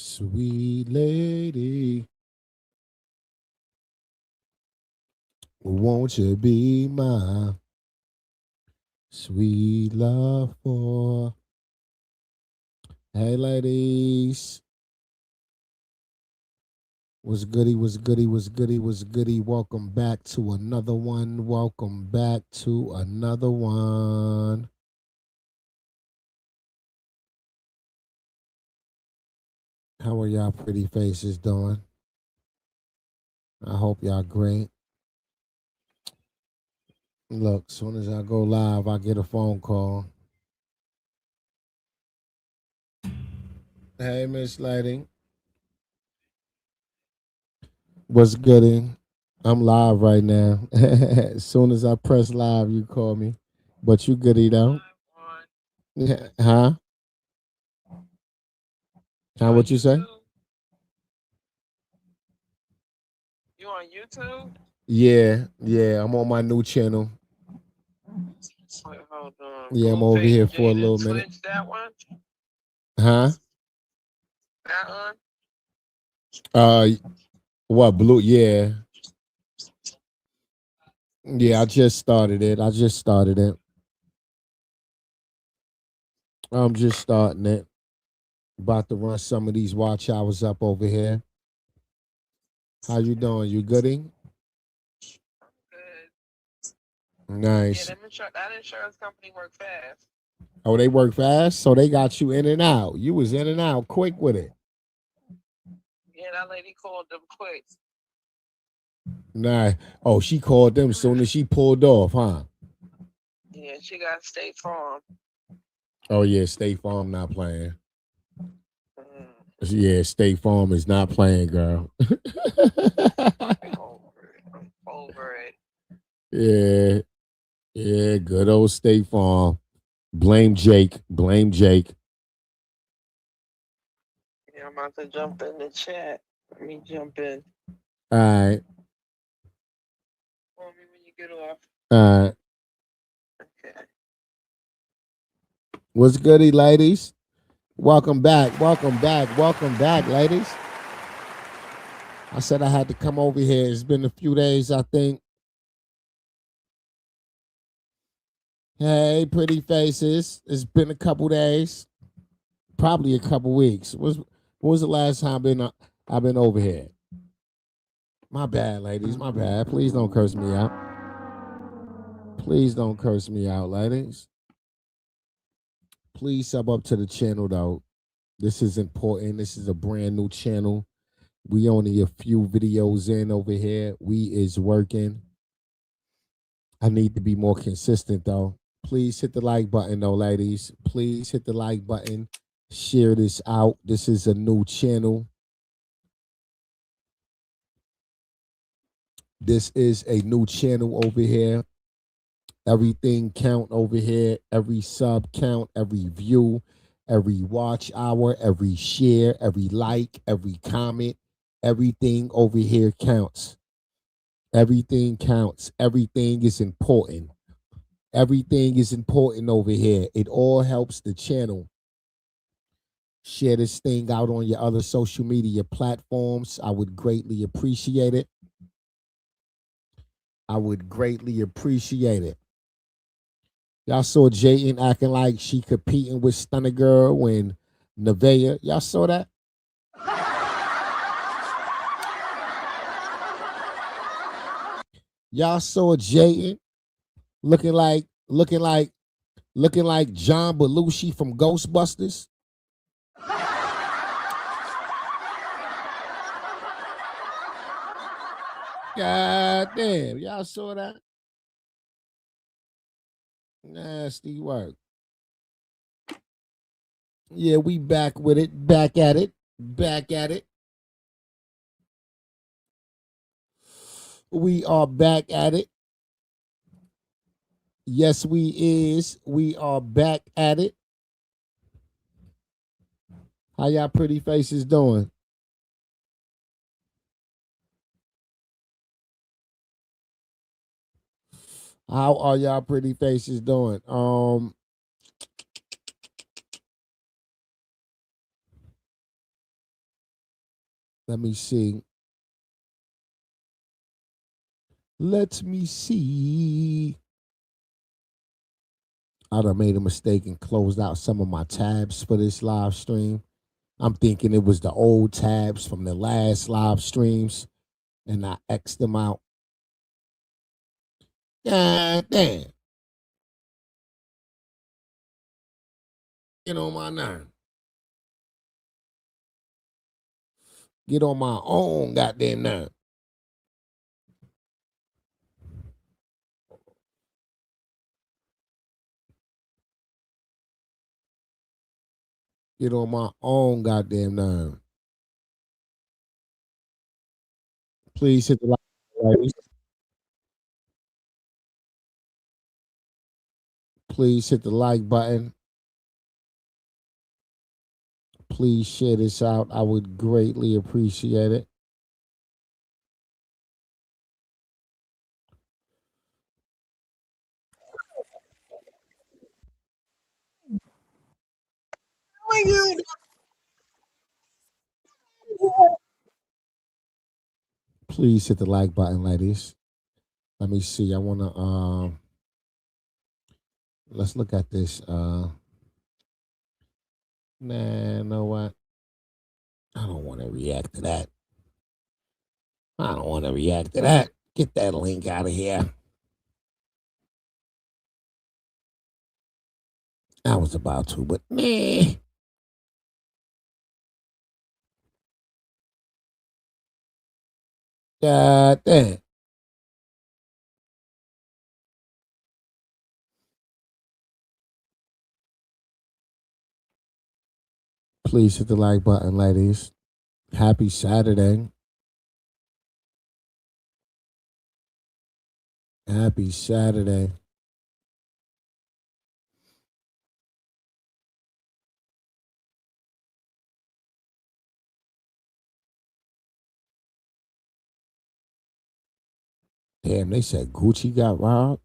Sweet lady, won't you be my sweet love for? Hey, ladies. What's goody, what's goody, what's goody, what's goody? Welcome back to another one. Welcome back to another one. How are y'all pretty faces doing? I hope y'all great. Look, soon as I go live, I get a phone call. Hey, Miss Lighting. What's goody? I'm live right now. As soon as I press live, you call me. But you goody though. Huh? Huh? What you say? You on YouTube? Yeah. I'm on my new channel. Wait, hold on. Yeah, I'm over Blueface, here for a Jaidyn, little minute. Twitch, that one? Huh? That one? Uh, what blue? Yeah, yeah. I just started it. I'm just starting it. About to run some of these watch hours up over here. How you doing? You gooding? Good. Yeah, Nice. that insurance company work fast. Oh, they work fast, so they got you in and out. You was in and out quick with it. Yeah, that lady called them quick. Nah. Oh, she called them soon as she pulled off, huh? Yeah, she got State Farm. Oh yeah, State Farm not playing. Mm, Yeah, State Farm is not playing, girl. I'm over it. I'm over it. Yeah, yeah, good old State Farm. Blame Jake. Blame Jake. Yeah, I'm about to jump in the chat. Let me jump in. All right. Call me when you get off. All right. Okay. What's goody, ladies? Welcome back. Welcome back. Welcome back, ladies. I said I had to come over here. It's been a few days, I think. Hey, pretty faces. It's been a couple days. Probably a couple weeks. What was the last time I've been over here? My bad, ladies. My bad. Please don't curse me out. Please don't curse me out, ladies. Please sub up to the channel though. This is important. This is a brand new channel. We only a few videos in over here. We is working. I need to be more consistent though. Please hit the like button though, ladies. Please hit the like button. Share this out. This is a new channel. This is a new channel over here. Everything count over here. Every sub count, every view, every watch hour, every share, every like, every comment. Everything over here counts. Everything counts. Everything is important. Everything is important over here. It all helps the channel. Share this thing out on your other social media platforms. I would greatly appreciate it. I would greatly appreciate it. Y'all saw Jaidyn acting like she competing with Stunna Girl when Nevaeh. Y'all saw that? Y'all saw Jaidyn looking like John Belushi from Ghostbusters. God damn, y'all saw that? Nasty work. Yeah, we back with it, back at it, back at it. We are back at it. Yes, we is. We are back at it. How y'all pretty faces doing? How are y'all pretty faces doing? Let me see. Let me see. I done made a mistake and closed out some of my tabs for this live stream. I'm thinking it was the old tabs from the last live streams, and I X'd them out. God damn. Get on my nerve. Get on my own goddamn nerve. Get on my own goddamn nerve. Please hit the like button. Please hit the like button. Please share this out. I would greatly appreciate it. Please hit the like button, ladies. Let me see. I wanna let's look at this. Nah, you know what? I don't want to react to that. I don't want to react to that. Get that link out of here. I was about to, but nah. God damn. Please hit the like button, ladies. Happy Saturday. Happy Saturday. Damn, they said Gucci got robbed.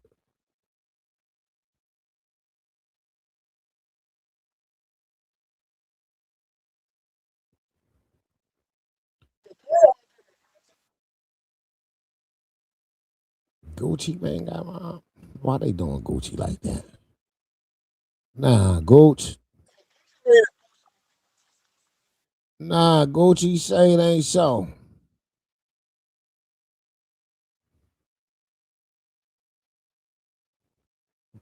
Gucci man got robbed. Why they doing Gucci like that? Nah, Gucci. Nah, Gucci say it ain't so.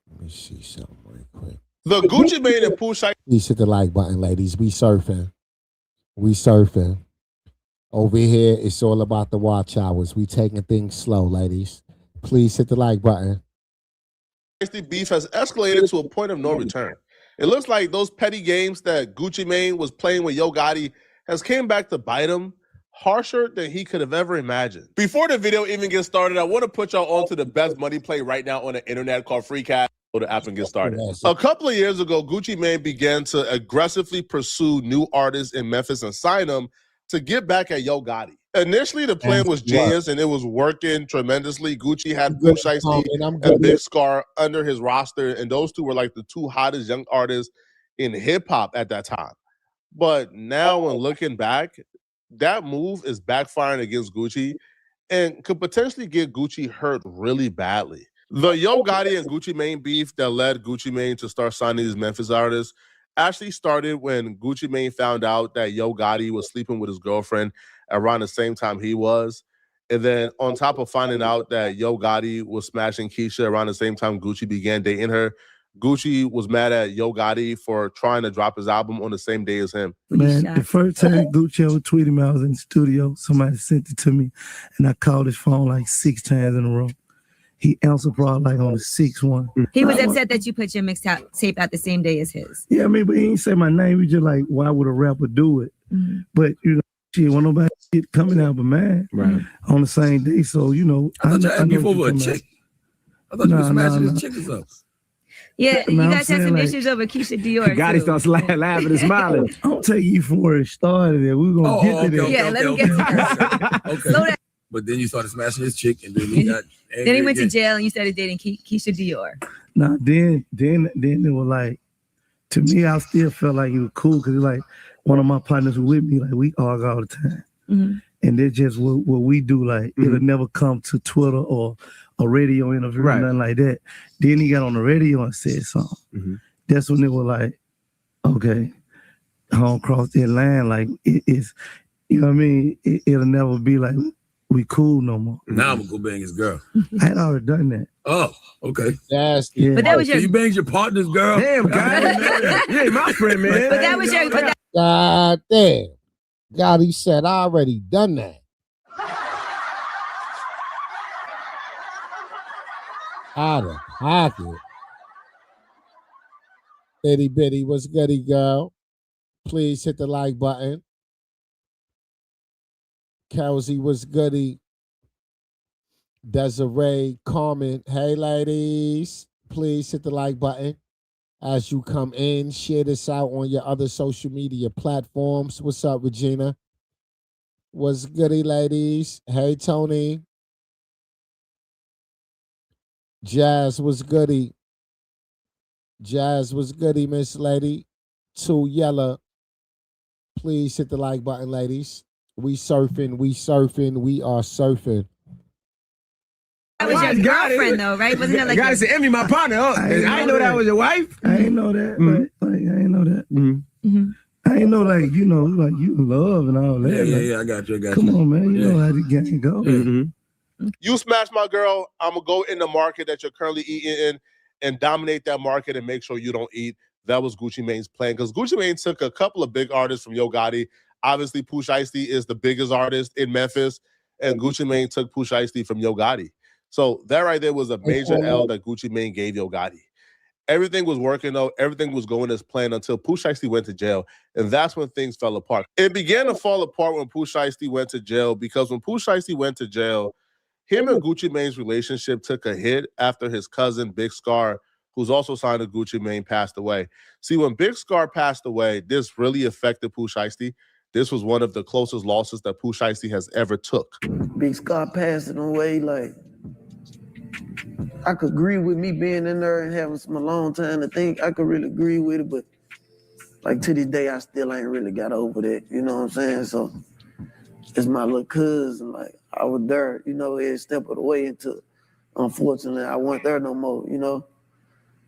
Let me see something real quick. The Gucci Mane and Pooh Please hit the like button, ladies. We surfing. We surfing. Over here, it's all about the watch hours. We taking things slow, ladies. Please hit the like button. Kristy beef has escalated to a point of no return. It looks like those petty games that Gucci Mane was playing with Yo Gotti has came back to bite him harsher than he could have ever imagined. Before the video even gets started, I want to put y'all onto the best money play right now on the internet called Free Cash. The app and get started. A couple of years ago, Gucci Mane began to aggressively pursue new artists in Memphis and sign them to get back at Yo Gotti. Initially, the plan was genius and it was working tremendously. Gucci had Pooh Shiesty and Big Scar under his roster, and those two were like the two hottest young artists in hip hop at that time. But now, when looking back, that move is backfiring against Gucci and could potentially get Gucci hurt really badly. The Yo Gotti and Gucci Mane beef that led Gucci Mane to start signing these Memphis artists actually started when Gucci Mane found out that Yo Gotti was sleeping with his girlfriend around the same time he was. And then on top of finding out that Yo Gotti was smashing Keisha around the same time Gucci began dating her, Gucci was mad at Yo Gotti for trying to drop his album on the same day as him. Man, the first time Gucci ever tweeted me, I was in the studio. Somebody sent it to me, and I called his phone like 6 times in a row. He answered probably like on the 6th one. He was upset that you put your mixtape out the same day as his. Yeah, I mean, but he didn't say my name. He just like, why would a rapper do it? But, you know, shit, when nobody shit coming out but mine on the same day. So, you know. I thought you asked me for a chick. I thought you were smashing his chick or something. Yeah, you guys had some issues over Keisha Dior. Gotti starts laughing and smiling. I'll take you from where it started. We're going to get to that. Yeah, let me get to that. Slow down. But then you started smashing his chick, and then he got angry. Then he went to jail, and you started dating Keisha Dior. Nah, then it was like, to me, I still felt like he was cool because like one of my partners was with me. Like we argue all the time. Mm-hmm. And that's just what we do. Like, it'll never come to Twitter or a radio interview or nothing like that. Then he got on the radio and said something. Mm-hmm. That's when it was like, okay, I don't cross that line. Like, it's, you know what I mean? It'll never be like, we cool no more. Now I'm gonna go bang his girl. I had already done that. Oh, okay. Nasty. But that was So your. you banged your partner's girl? Damn, guy. You ain't my friend, man. But that was your. But that, God damn. God, he said, I already done that. Out of pocket. Itty bitty, what's goody, girl? Please hit the like button. Kelsey, what's goody? Desiree, Carmen, hey ladies, please hit the like button. As you come in, share this out on your other social media platforms. What's up, Regina? What's goody, ladies? Hey, Tony. Jazz, what's goody? Jazz, what's goody, Miss Lady? Too Yella. Please hit the like button, ladies. We surfing, we are surfing. that was your girlfriend, though, right? Wasn't it like? Gotta say, Emmy, my partner. Oh, I didn't know that was your wife. I ain't know that. Like, I ain't know that. Mm-hmm. I ain't know, like, you know, like you in love and all that. Yeah, Like, I got you. come on, man. You know how the game go. Mm-hmm. You smash my girl, I'm gonna go in the market that you're currently eating in and dominate that market and make sure you don't eat. That was Gucci Mane's plan, because Gucci Mane took a couple of big artists from Yo Gotti. Obviously, Pooh Shiesty is the biggest artist in Memphis, and Gucci Mane took Pooh Shiesty from Yo Gotti. So that right there was a major L that Gucci Mane gave Yo Gotti. Everything was working though. Everything was going as planned until Pooh Shiesty went to jail. And that's when things fell apart. It began to fall apart when Pooh Shiesty went to jail, because when Pooh Shiesty went to jail, him and Gucci Mane's relationship took a hit after his cousin, Big Scar, who's also signed to Gucci Mane, passed away. See, when Big Scar passed away, this really affected Pooh Shiesty. This was one of the closest losses that Pooh Shiesty has ever took. Big Scott passing away, like, I could agree with me being in there and having some alone time to think. I could really agree with it, but like to this day, I still ain't really got over that. You know what I'm saying? So it's my little cousin. Like, I was there, you know, every step of the way until, unfortunately, I wasn't there no more, you know?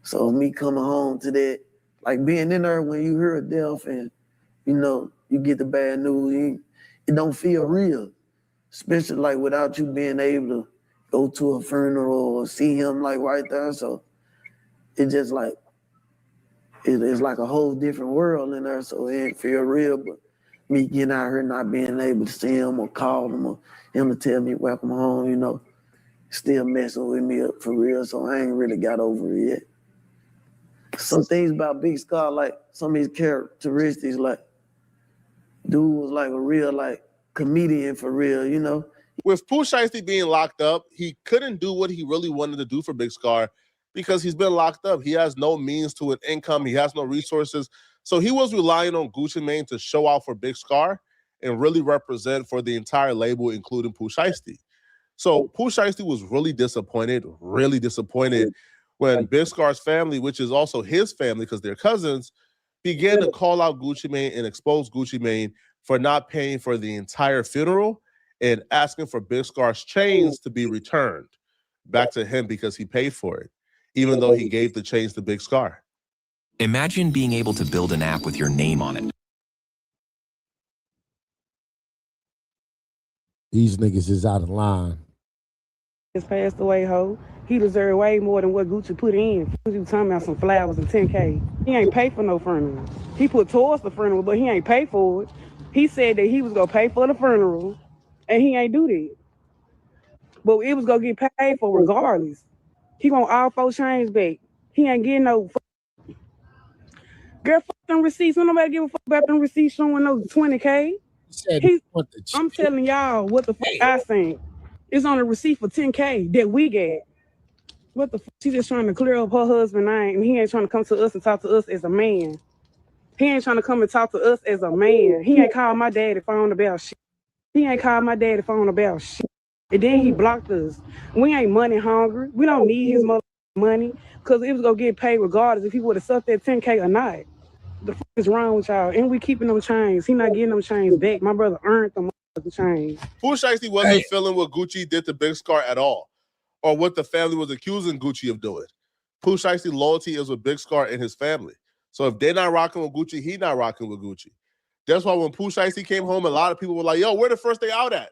So me coming home to that, like being in there when you hear a death and, you know, you get the bad news, it don't feel real, especially like without you being able to go to a funeral or see him like right there. So it just like, it's like a whole different world in there. So it ain't feel real, but me getting out here not being able to see him or call him or him to tell me welcome home, you know, still messing with me up for real. So I ain't really got over it yet. Some things about Big Scar, like some of his characteristics, like dude was like a real like comedian for real, you know. With Pooh Shiesty being locked up, he couldn't do what he really wanted to do for Big Scar because he's been locked up. He has no means to an income. He has no resources. So he was relying on Gucci Mane to show out for Big Scar and really represent for the entire label, including Pooh Shiesty. So Pooh Shiesty was really disappointed when Big Scar's family, which is also his family because they're cousins, began to call out Gucci Mane and expose Gucci Mane for not paying for the entire funeral and asking for Big Scar's chains to be returned back to him because he paid for it, even though he gave the chains to Big Scar. Imagine being able to build an app with your name on it. These niggas is out of line. Just passed away, ho. He deserved way more than what Gucci put in. He was talking about some flowers and 10K. He ain't paid for no funeral. He put towards the funeral, but he ain't paid for it. He said that he was gonna pay for the funeral, and he ain't do that. But it was gonna get paid for regardless. He want all 4 chains back. He ain't getting no. Girl, fuck them receipts. Don't nobody give a fuck about them receipts showing no 20K. I'm telling y'all what the fuck I think. It's on a receipt for 10K that we get. What the fuck? She just trying to clear up her husband's name. He ain't trying to come to us and talk to us as a man. He ain't trying to come and talk to us as a man. He ain't called my daddy phone about shit. He ain't called my daddy phone about shit. And then he blocked us. We ain't money hungry. We don't need his money because it was going to get paid regardless if he would have sucked that 10K or not. The fuck is wrong with y'all? And we keeping them chains. He not getting them chains back. My brother earned them. the chain. Pooh Shiesty wasn't feeling what Gucci did to Big Scar at all, or what the family was accusing Gucci of doing. Pooh Shiesty loyalty is with Big Scar and his family. So if they're not rocking with Gucci, he not rocking with Gucci. That's why when Pooh Shiesty came home, a lot of people were like, yo, where the first day out at?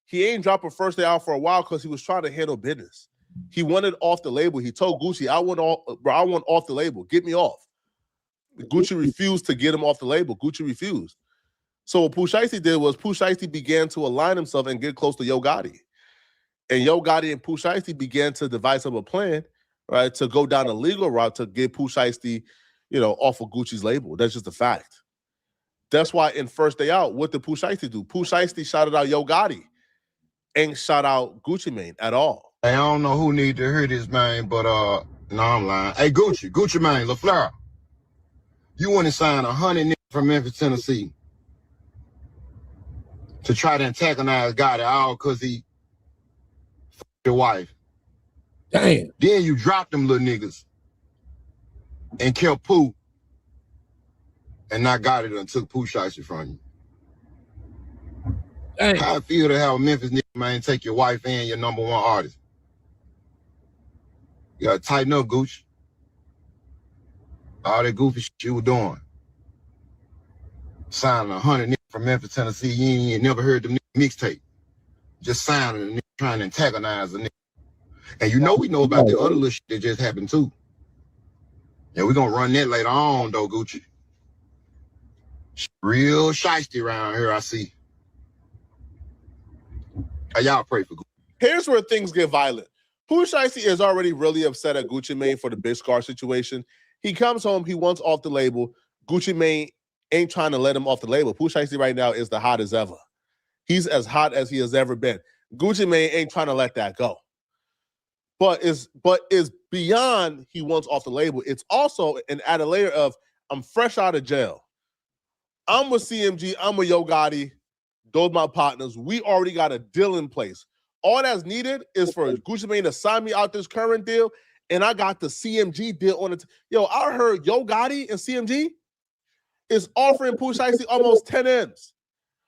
He ain't dropped a first day out for a while because he was trying to handle business. He wanted off the label. He told Gucci, I want off the label. Get me off. Gucci refused to get him off the label. Gucci refused. So what Pooh Shiesty did was Pooh Shiesty began to align himself and get close to Yo Gotti. And Yo Gotti and Pooh Shiesty began to devise up a plan, right, to go down a legal route to get Pooh Shiesty, off of Gucci's label. That's just a fact. That's why in First Day Out, what did Pooh Shiesty do? Pooh Shiesty shouted out Yo Gotti, ain't shout out Gucci Mane at all. Hey, I don't know who need to hear this, man, but no, I'm lying. Hey, Gucci Mane, LaFleur, you want to sign 100 niggas from Memphis, Tennessee to try to antagonize Gotti all because he f***ed your wife. Damn. Then you dropped them little niggas and killed Pooh and not Gotti and took Pooh Shiesty from you. Damn. How I feel to have a Memphis nigga, man, take your wife and your #1 artist. You gotta tighten up, Gucci. All that goofy shit you were doing. Signing 100 niggas from Memphis, Tennessee, you ain't never heard them mixtape. Just signing a nigga trying to antagonize a nigga. And we know about the other little shit that just happened too. Yeah, we're gonna run that later on though, Gucci. Real shiesty around here, I see. Y'all pray for Gucci. Here's where things get violent. Pooh Shiesty is already really upset at Gucci Mane for the Big Scar situation. He comes home, he wants off the label. Gucci Mane ain't trying to let him off the label. Pooh Shiesty right now is the hottest ever. He's as hot as he has ever been. Gucci Mane ain't trying to let that go. But is beyond he wants off the label. It's also an added layer of I'm fresh out of jail. I'm with CMG, I'm with Yo Gotti. Those my partners. We already got a deal in place. All that's needed is for Gucci Mane to sign me out this current deal, and I got the CMG deal on it. Yo, I heard Yo Gotti and CMG is offering Pooh Shiesty almost 10 M's.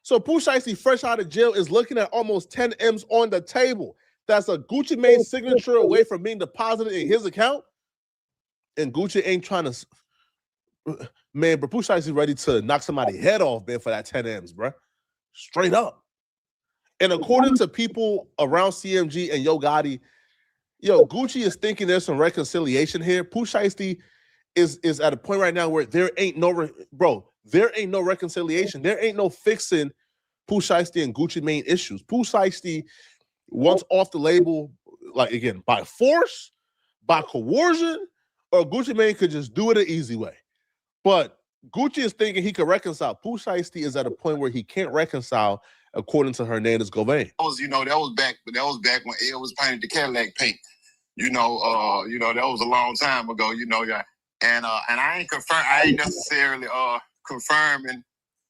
So Pooh Shiesty, fresh out of jail, is looking at almost 10 M's on the table. That's a Gucci Mane signature away from being deposited in his account. And Gucci ain't trying to... Man, but Pooh Shiesty ready to knock somebody's head off, man, for that 10 M's, bro. Straight up. And according to people around CMG and Yo Gotti, Gucci is thinking there's some reconciliation here. Pooh Shiesty is at a point right now where there ain't no reconciliation. There ain't no fixing Pooh Shiesty and Gucci Mane issues. Pooh Shiesty wants off the label, like, again, by force, by coercion, or Gucci Mane could just do it an easy way. But Gucci is thinking he could reconcile. Pooh Shiesty is at a point where he can't reconcile, according to Hernandez Govain. That was back when Ed was painted the Cadillac pink. That was a long time ago. And I ain't necessarily confirming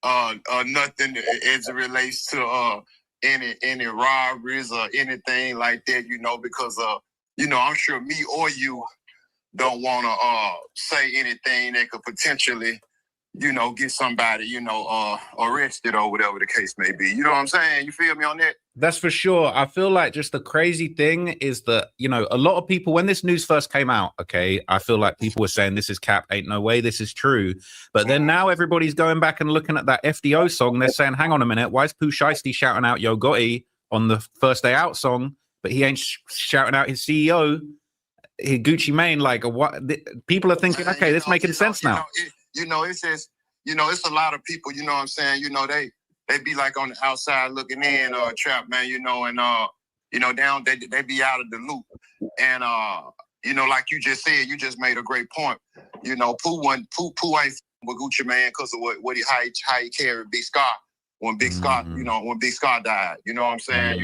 nothing as it relates to any robberies or anything like that. Because I'm sure me or you don't want to say anything that could potentially, get somebody, arrested or whatever the case may be. You know what I'm saying? You feel me on that? That's for sure. I feel like just the crazy thing is that, a lot of people, when this news first came out, okay, I feel like people were saying this is cap, ain't no way this is true. But then now everybody's going back and looking at that FDO song. They're saying, hang on a minute, why is Pooh Shiesty shouting out Yo Gotti on the First Day Out song, but he ain't shouting out his CEO, Gucci Mane? Like, what? People are thinking, okay, this making sense now. It's just, it's a lot of people, you know what I'm saying? They be like on the outside looking in, Trap, man, they be out of the loop. And, like you just said, you just made a great point. Pooh ain't with Gucci Mane because of how he carried Big Scar when Big Scar, when Big Scar died. You know what I'm saying?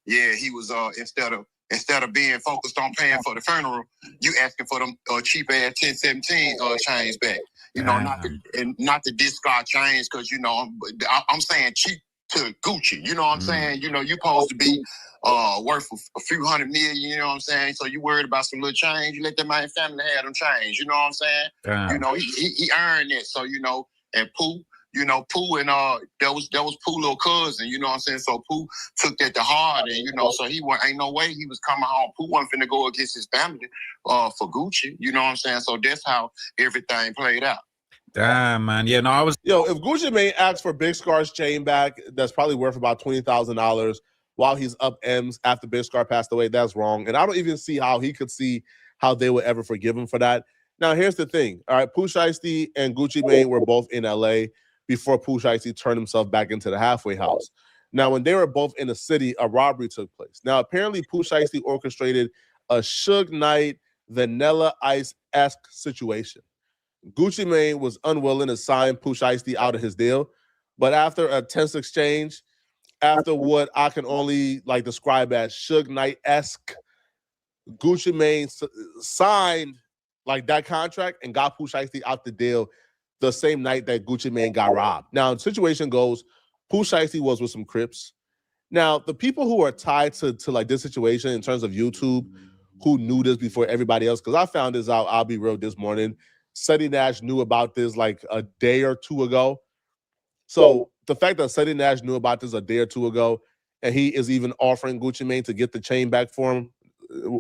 He was, instead of being focused on paying for the funeral, you asking for them cheap ass 1017 chains back. Not the discard chains, because I'm saying cheap to Gucci. You know what I'm saying? You supposed to be worth a few $100 million. You know what I'm saying? So you worried about some little change? You let that man family have them change. You know what I'm saying? He earned it. So and Pooh, you know, Pooh and that was Pooh little cousin, you know what I'm saying? So Pooh took that to heart, and you know, so ain't no way he was coming home. Pooh wasn't finna go against his family for Gucci, you know what I'm saying? So that's how everything played out. Damn, man. Yeah, no, I was. Yo, if Gucci Mane asks for Big Scar's chain back, that's probably worth about $20,000 while he's up M's after Big Scar passed away. That's wrong. And I don't even see how he could see how they would ever forgive him for that. Now, here's the thing. All right, Pooh Shiesty and Gucci Mane were both in LA before Pooh Shiesty turned himself back into the halfway house. Now, when they were both in the city, a robbery took place. Now, apparently, Pooh Shiesty orchestrated a Suge Knight, Vanilla Ice-esque situation. Gucci Mane was unwilling to sign Pooh Shiesty out of his deal, but after a tense exchange, after what I can only like describe as Suge Knight-esque, Gucci Mane signed like that contract and got Pooh Shiesty out the deal the same night that Gucci Mane got robbed. Now, the situation goes, Pooh Shiesty was with some Crips. Now, the people who are tied to like this situation in terms of YouTube, who knew this before everybody else, because I found this out, I'll be real, this morning. Seti Nash knew about this like a day or two ago. So the fact that Seti Nash knew about this a day or two ago, and he is even offering Gucci Mane to get the chain back for him,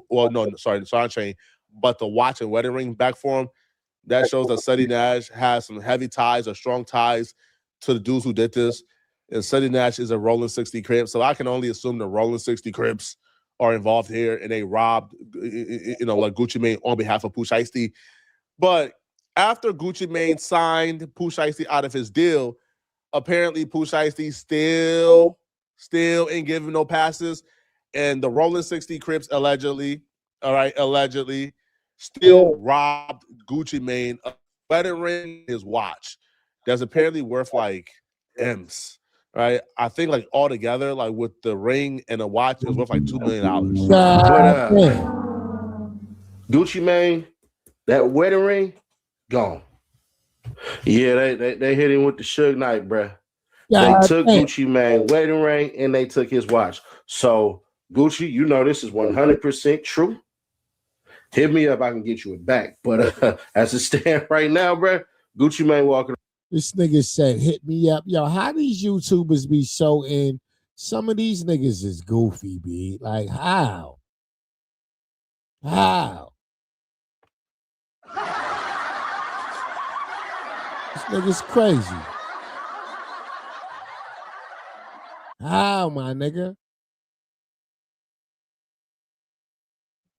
well, no, sorry, not chain, but the watch and wedding ring back for him, that shows that Seti Nash has some heavy ties or strong ties to the dudes who did this. And Seti Nash is a Rolling 60 Crips, so I can only assume the Rolling 60 Crips are involved here, and they robbed, you know, like Gucci Mane on behalf of Pooh Shiesty. But after Gucci Mane signed Pooh Shiesty out of his deal, apparently Pooh Shiesty still ain't giving no passes. And the Rolling 60 Crips allegedly still robbed Gucci Mane of wedding ring, his watch. That's apparently worth like M's, right? I think like all together, like with the ring and the watch, it was worth like $2 million. But Gucci Mane, that wedding ring, gone. Yeah, they hit him with the Suge Knight, bruh. They took Gucci Mane wedding ring and they took his watch. So Gucci, you know this is 100% true. Hit me up, I can get you it back. But as it stands right now, bruh, Gucci Mane walking. This nigga said, hit me up. Yo, how these YouTubers be so in? Some of these niggas is goofy, B. Like, how? How? This nigga's crazy. How, my nigga?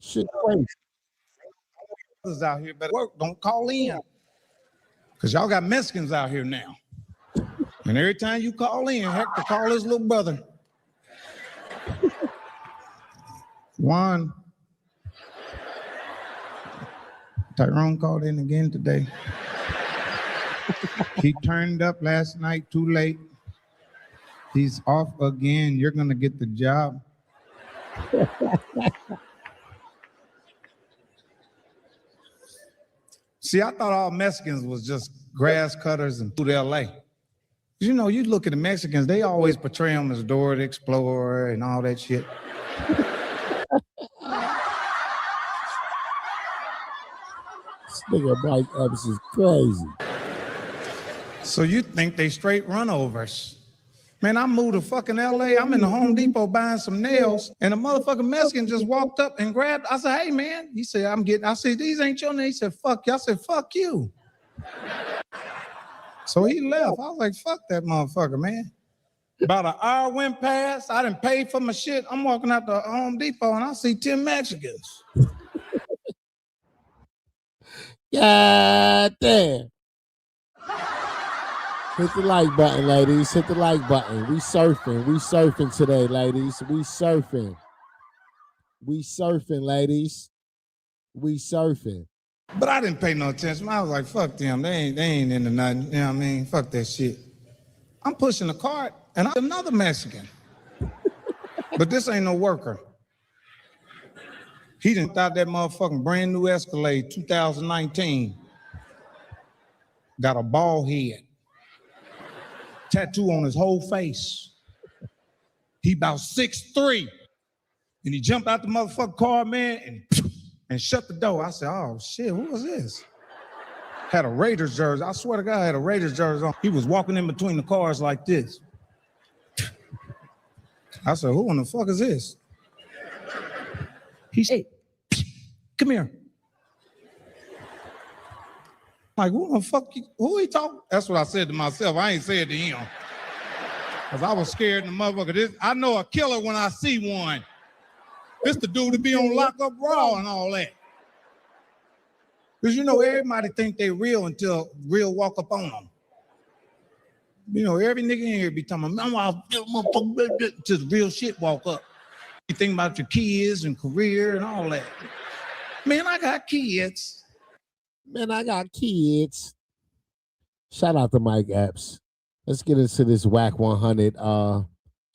Shit crazy. Out here better work. Don't call in. Because y'all got Mexicans out here now. And every time you call in, Hector call his little brother. Juan. Tyrone called in again today. He turned up last night too late. He's off again. You're going to get the job. See, I thought all Mexicans was just grass cutters and to LA. You know, you look at the Mexicans, they always portray them as Dora the Explorer and all that shit. This nigga Mike Epps is crazy. So you think they straight runovers. Man, I moved to fucking LA. I'm in the Home Depot buying some nails, and a motherfucking Mexican just walked up and grabbed. I said, hey, man. He said, I said, these ain't your nails. He said, fuck you. I said, fuck you. So he left. I was like, fuck that motherfucker, man. About an hour went past. I didn't pay for my shit. I'm walking out the Home Depot, and I see 10 Mexicans. God damn. Hit the like button, ladies. Hit the like button. We surfing. We surfing today, ladies. We surfing. We surfing, ladies. We surfing. But I didn't pay no attention. I was like, fuck them. They ain't into nothing. You know what I mean? Fuck that shit. I'm pushing the cart, and I'm another Mexican. But this ain't no worker. He done thought that motherfucking brand new Escalade 2019. Got a bald head. Tattoo on his whole face. He about 6'3". And he jumped out the motherfucking car, man, and shut the door. I said, oh shit, who was this? Had a Raiders jersey. I swear to God, I had a Raiders jersey on. He was walking in between the cars like this. I said, who in the fuck is this? He said, come here. Like, who the fuck, who he talking? That's what I said to myself. I ain't said to him. Because I was scared in the motherfucker. I know a killer when I see one. This the dude to be on Lockup Raw and all that. Because, you know, everybody think they real until real walk up on them. You know, every nigga in here be talking about, just real shit walk up. You think about your kids and career and all that. Man, I got kids. Man, I got kids. Shout out to Mike Epps. Let's get into this Whack 100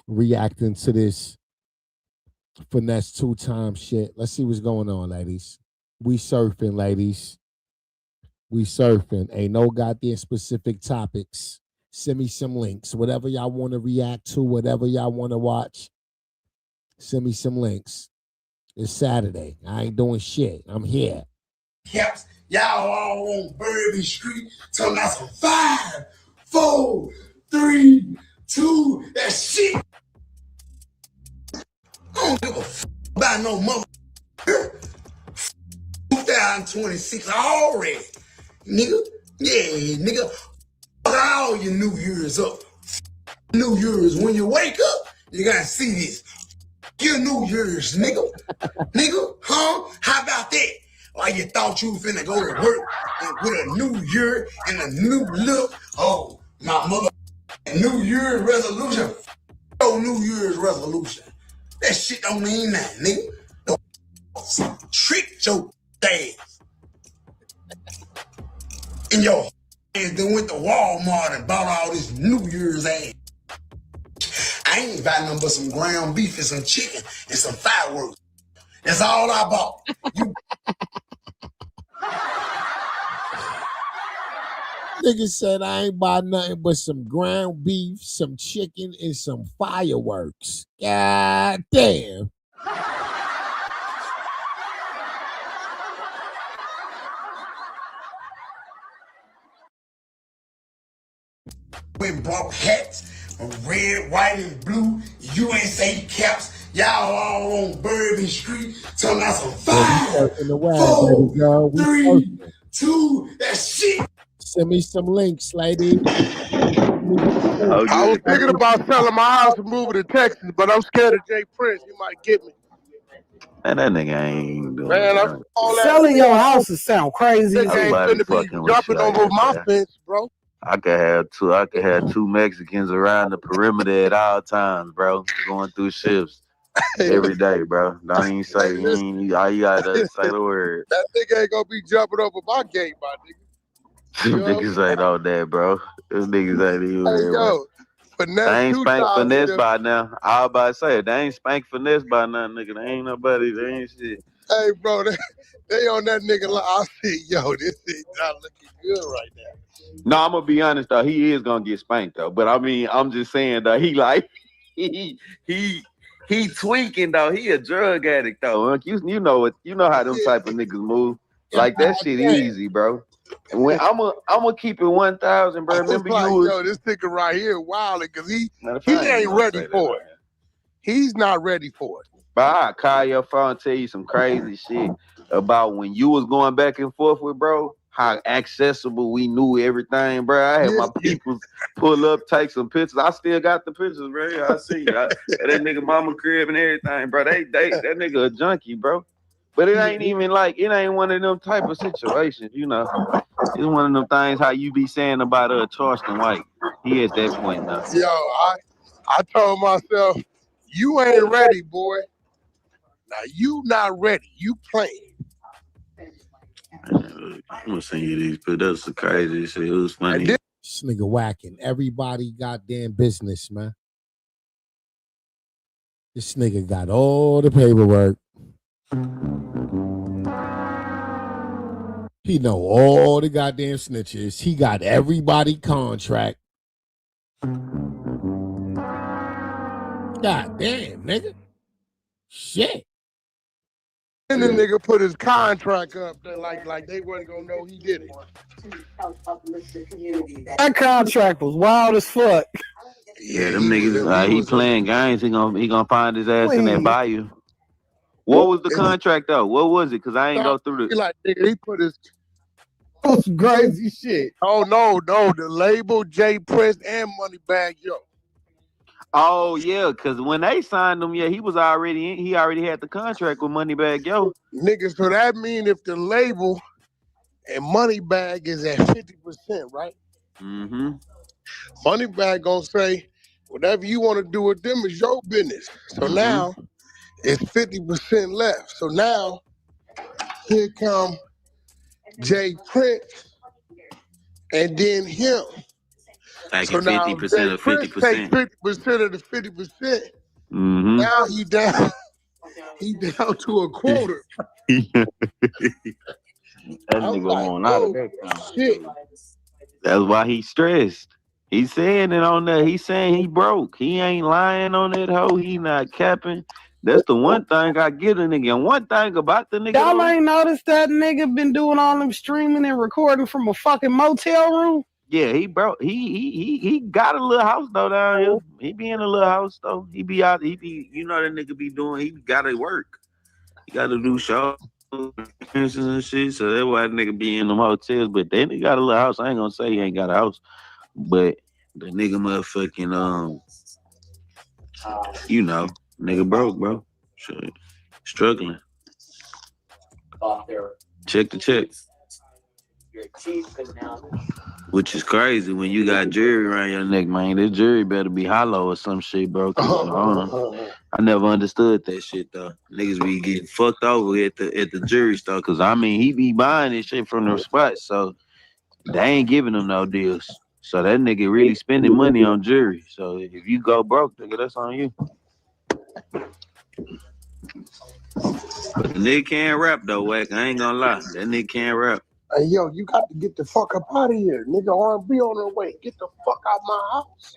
reacting to this finesse 2-time shit. Let's see what's going on, ladies. We surfing, ladies. We surfing. Ain't no goddamn specific topics. Send me some links. Whatever y'all want to react to, whatever y'all want to watch, send me some links. It's Saturday. I ain't doing shit. I'm here. Caps, y'all all on Bourbon Street talking about some 5, 4, 3, 2, that shit. I don't give a fuck about no mother. 2026 already, nigga. Yeah, nigga. All your New Year's up. New Year's, when you wake up, you gotta see this. Your New Year's, nigga. Nigga, huh? How about that? Like you thought you was finna go to work and with a new year and a new look. Oh, my mother, New Year's resolution. No New Year's resolution. That shit don't mean nothing, nigga. Don't trick your ass. And your ass then went to Walmart and bought all this New Year's ass. I ain't buying nothing but some ground beef and some chicken and some fireworks. That's all I bought. You Nigga said I ain't buy nothing but some ground beef, some chicken, and some fireworks. God damn. went bought hats, red, white, and blue, USA caps. Y'all all on Bourbon Street talking about some 5, 4, 3, 2, that shit. Send me some links, lady. I was thinking about selling my house and moving to Texas, but I'm scared of Jay Prince. He might get me. Man, that nigga ain't doing Man, that. selling your houses sound crazy. Nigga ain't finna be jumping over my fence, bro. I could have two Mexicans around the perimeter at all times, bro. Going through shifts every day, bro. Don't even say all you gotta say the word. That nigga ain't gonna be jumping over my gate, my nigga. Them niggas ain't on that, bro. Them niggas ain't even there, bro. They ain't spank finesse by now. I was about to say, they ain't spank finesse by now, nigga. They ain't nobody, they ain't shit. Hey, bro, they on that nigga. I see, yo, this thing not looking good right now. No, I'm gonna be honest though. He is gonna get spanked though. But I mean, I'm just saying though. He like he tweaking though. He a drug addict though. You know it. You know how them type of niggas move. Like that shit easy, bro. And when I'm gonna keep it 1,000, bro. Remember like, you was yo, this nigga right here wilding because he ain't ready for it. He's not ready for it. But I call your phone and tell you some crazy shit about when you was going back and forth with bro. How accessible we knew everything, bro. I had my people pull up, take some pictures. I still got the pictures, bro. I see that nigga mama crib and everything, bro. That nigga a junkie, bro. But it ain't even like it ain't one of them type of situations, you know. It's one of them things how you be saying about Charleston White. He at that point now. Yo, I told myself, you ain't ready, boy. Now you not ready. You playing. I'm gonna send you these, but that's the crazy shit. It was funny. This nigga whacking everybody goddamn business, man. This nigga got all the paperwork. He know all the goddamn snitches. He got everybody contract. God damn, nigga. Shit. And the nigga put his contract up there like they wasn't gonna know he did it. That contract was wild as fuck. Yeah, them niggas. He playing games. He gonna find his ass in that bayou. What was the contract though? What was it? Cause I ain't go through the. Like nigga, he put his. Some crazy shit. Oh no, the label J Prince and Moneybag Yo. Oh yeah, cause when they signed him, yeah, he already had the contract with Moneybag Yo. Nigga, so that mean if the label and Moneybag is at 50%, right? Mm-hmm. Moneybag gonna say, whatever you want to do with them is your business. So now it's 50% left. So now here come J Prince and then him. Taking 50% of 50%. Take 50% of the 50%. Mm-hmm. Now he down to a quarter. That nigga won't out of that shit. That's why he's stressed. He's saying it on there. He's saying he broke. He ain't lying on that hoe. He not capping. That's the one thing I get a nigga. And one thing about the nigga. Y'all ain't noticed that nigga been doing all them streaming and recording from a fucking motel room? Yeah, he broke. He got a little house though down here. He be in a little house though. He be out. He be, you know, that nigga be doing. He gotta work. He gotta do shows and shit. So that's why that nigga be in them hotels. But then he got a little house. I ain't gonna say he ain't got a house, but the nigga motherfucking you know, nigga broke, bro. Shit. Struggling. Check the check. Which is crazy when you got jury around your neck, man. This jury better be hollow or some shit, bro. I never understood that shit though. Niggas be getting fucked over at the jury store. Cause I mean he be buying this shit from the spot, so they ain't giving him no deals. So that nigga really spending money on jury. So if you go broke, nigga, that's on you. But the nigga can't rap though, Wack. I ain't gonna lie. That nigga can't rap. Hey, yo, you got to get the fuck up out of here. Nigga, R&B on their way. Get the fuck out my house.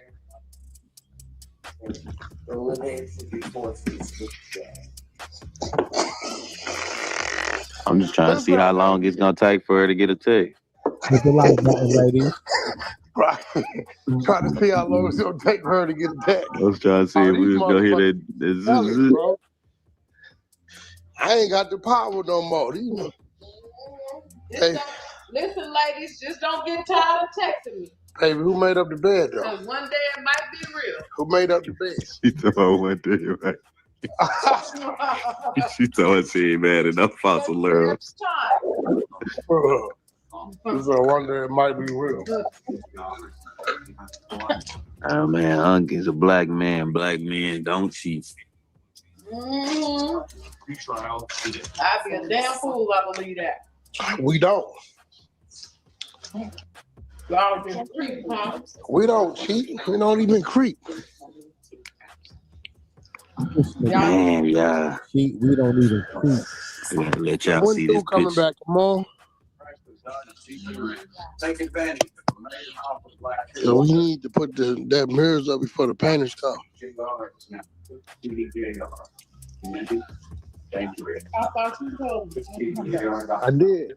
I'm just trying to see how long it's gonna take for her to get a text. Hit the like button, ladies. Right. Trying to see how long it's gonna take for her to get a text. I was trying to see if we was gonna hear that. I ain't got the power no more. Hey. Listen, ladies, just don't get tired of texting me. Baby, who made up the bed, though? Because one day it might be real. Who made up the bed? She told one day, right? She told she ain't mad enough fossil love. So one day it might be real. Oh, man, Unc is a black man. Black men don't cheat. Mm-hmm. I'd be a damn fool if I believe that. We don't. Y'all been creep, huh? We don't cheat. We don't even creep. Man, yeah. We don't even creep. I gotta let y'all When see dude this coming picture. back? Come on. So we need to put that mirrors up before the painters come. I thought you told me. I did.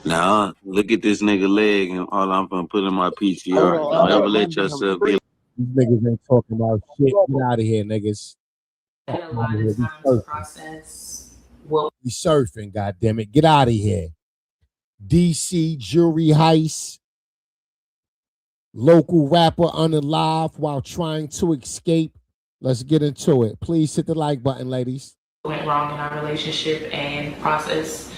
Nah, look at this nigga leg and all I'm gonna put in my PTR. Don't ever let yourself get. These niggas ain't talking about shit. Get out of here, niggas. We surfing, goddammit. Get out of here. DC jewelry heist. Local rapper unalive while trying to escape. Let's get into it. Please hit the like button, ladies. Went wrong in our relationship and process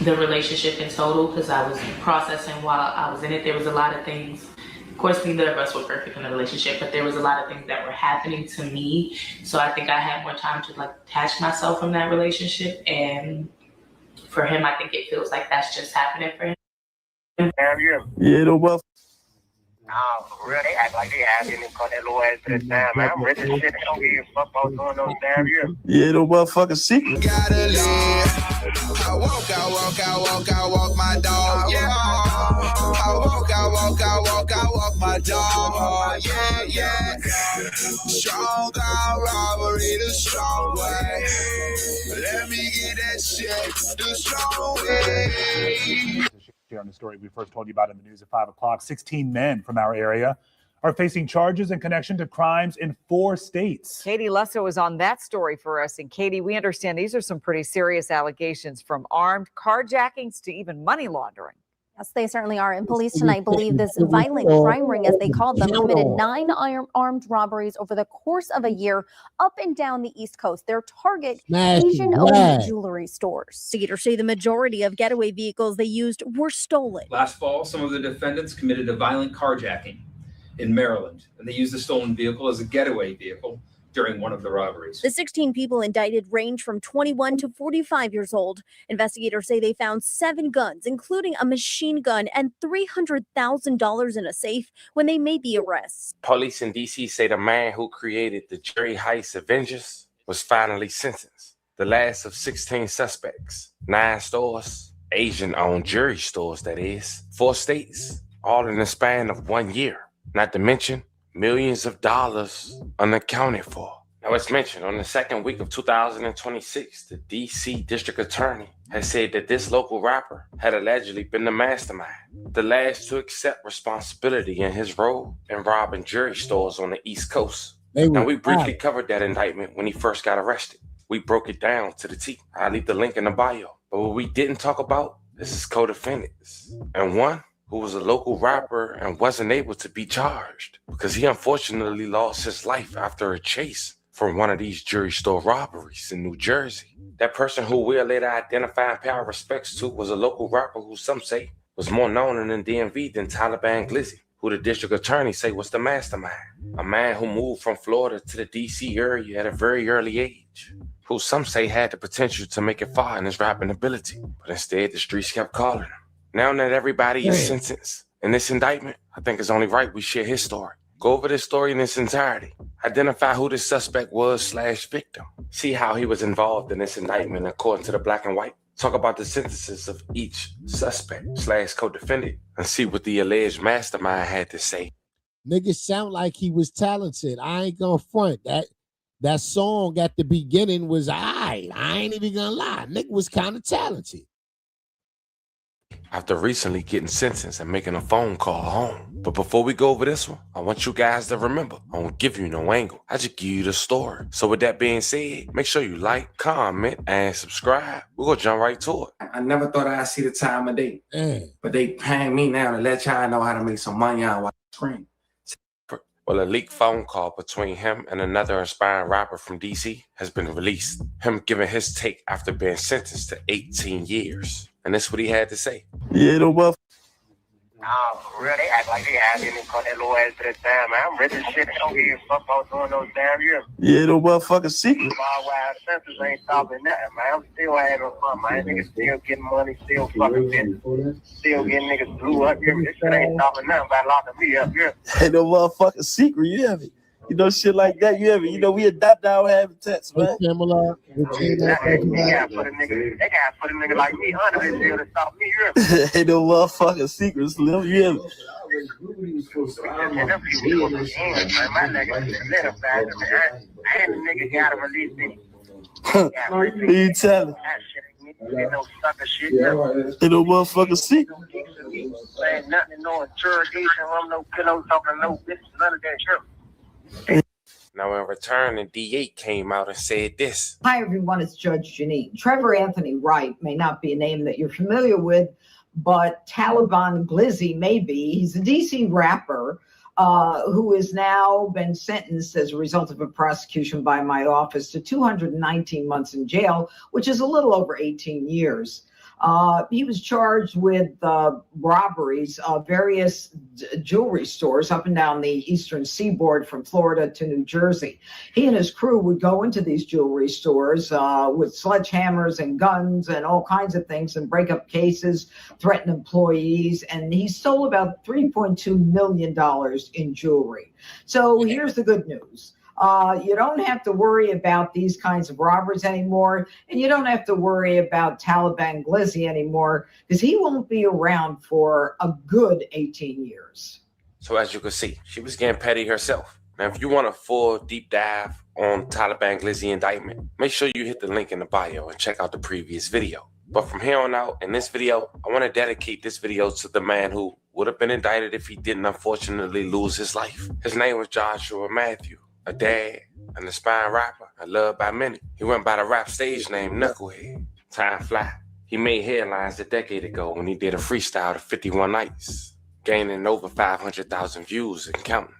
the relationship in total because I was processing while I was in it. There was a lot of things. Of course, neither of us were perfect in the relationship, but there was a lot of things that were happening to me. So I think I had more time to like detach myself from that relationship. And for him, I think it feels like that's just happening for him. Yeah, no buff. Oh, for real, they act like they have didn't call that little ass to the time, man. I'm rich as shit. They don't give a fuck about doing those damn years. Yeah, no motherfucking secret. Gotta live. I walk my dog. Yeah. I walk my dog, yeah. Strong arm robbery the strong way. Let me get that shit the strong way. Here on the story we first told you about in the news at 5 o'clock, 16 men from our area are facing charges in connection to crimes in 4 states. Katie Lusso is on that story for us. And Katie, we understand these are some pretty serious allegations, from armed carjackings to even money laundering. Yes, they certainly are. And police tonight believe this violent crime ring, as they called them, committed 9 armed robberies over the course of a year up and down the East Coast. Their target, Asian-owned jewelry stores. Investigators say the majority of getaway vehicles they used were stolen. Last fall, some of the defendants committed a violent carjacking in Maryland, and they used the stolen vehicle as a getaway vehicle during one of the robberies. The 16 people indicted range from 21 to 45 years old. Investigators say they found 7 guns, including a machine gun, and $300,000 in a safe when they made the arrests. Police in D.C. say the man who created the Jury Heist Avengers was finally sentenced. The last of 16 suspects, 9 stores, Asian-owned jewelry stores, that is, 4 states, all in the span of 1 year. Not to mention millions of dollars unaccounted for. Now, it's mentioned on the second week of 2026, the D.C. District Attorney has said that this local rapper had allegedly been the mastermind, the last to accept responsibility in his role in robbing jewelry stores on the East Coast. Now, we briefly covered that indictment when he first got arrested. We broke it down to the T. I'll leave the link in the bio. But what we didn't talk about is his co-defendants. And one who was a local rapper and wasn't able to be charged because he unfortunately lost his life after a chase from one of these jewelry store robberies in New Jersey. That person who we'll later identify and pay our respects to was a local rapper who some say was more known in the DMV than Taliban Glizzy, who the district attorney say was the mastermind. A man who moved from Florida to the DC area at a very early age, who some say had the potential to make it far in his rapping ability, but instead the streets kept calling him. Now that everybody is sentenced in this indictment, I think it's only right we share his story. Go over this story in its entirety. Identify who this suspect was/victim. See how he was involved in this indictment according to the black and white. Talk about the sentences of each suspect/co-defendant and see what the alleged mastermind had to say. Niggas sound like he was talented. I ain't gonna front. That song at the beginning was I ain't even gonna lie. Nigga was kind of talented. After recently getting sentenced and making a phone call home. But before we go over this one, I want you guys to remember, I won't give you no angle. I just give you the story. So with that being said, make sure you like, comment, and subscribe. We're gonna jump right to it. I never thought I'd see the time of day. But they paying me now to let y'all know how to make some money on the screen. Well, a leaked phone call between him and another inspiring rapper from DC has been released. Him giving his take after being sentenced to 18 years. And this is what he had to say. Yeah, no buff. Nah, for real, they act like they had didn't call that little ass to the time, man. I'm rich as shit. Don't give a fuck about doing those damn years. Yeah, no motherfucking secret. My wild senses ain't stopping nothing, man. I'm still having fun, man. Niggas still getting money, still fucking bitches. Still getting niggas blew up here. This shit ain't stopping nothing by locking me up here. Ain't no motherfucking secret, you hear me? You know, shit like that, you hear me? You know, we adapt our habitats, man. They gotta put a nigga like me under this deal to stop me here. Ain't no motherfucking secret, Slim, you hear me? And the nigga gotta release me. Who you telling? Ain't no sucker shit. Ain't no motherfucking secret. Ain't nothing, no interrogation room, no pillows, talking, no bitch, none of that shit. Now, in return, the D8 came out and said this. Hi, everyone. It's Judge Janine. Trevor Anthony Wright may not be a name that you're familiar with, but Taliban Glizzy may be. He's a D.C. rapper who has now been sentenced as a result of a prosecution by my office to 219 months in jail, which is a little over 18 years. He was charged with robberies of various jewelry stores up and down the eastern seaboard from Florida to New Jersey. He and his crew would go into these jewelry stores with sledgehammers and guns and all kinds of things and break up cases, threaten employees, and he stole about $3.2 million in jewelry. So here's the good news. You don't have to worry about these kinds of robberies anymore, and you don't have to worry about Taliban Glizzy anymore, because he won't be around for a good 18 years. So as you can see, she was getting petty herself. Now, if you want a full deep dive on Taliban Glizzy indictment, make sure you hit the link in the bio and check out the previous video. But from here on out, in this video, I want to dedicate this video to the man who would have been indicted if he didn't unfortunately lose his life. His name was Joshua Matthew, a dad, an aspiring rapper, and loved by many. He went by the rap stage name Knucklehead. Time fly. He made headlines a decade ago when he did a freestyle to 51 Nights, gaining over 500,000 views and counting.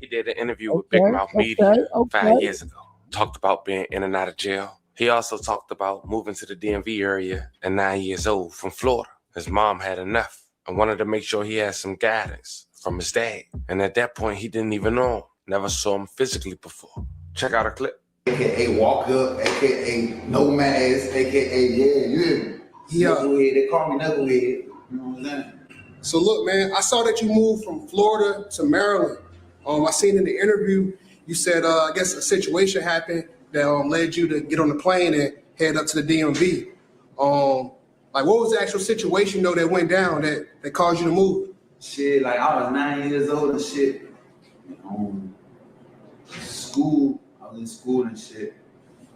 He did an interview with Big Mouth Media 5 years ago. Talked about being in and out of jail. He also talked about moving to the DMV area at 9 years old from Florida. His mom had enough and wanted to make sure he had some guidance from his dad. And at that point, he didn't even know him. Never saw him physically before. Check out a clip. AKA walk up, AKA no mask, AKA Knucklehead. They call me Knucklehead. You know what I'm saying? So look, man, I saw that you moved from Florida to Maryland. I seen in the interview you said I guess a situation happened that led you to get on the plane and head up to the DMV. Like what was the actual situation though that went down that caused you to move? Shit, like I was 9 years old and shit. School. I was in school and shit.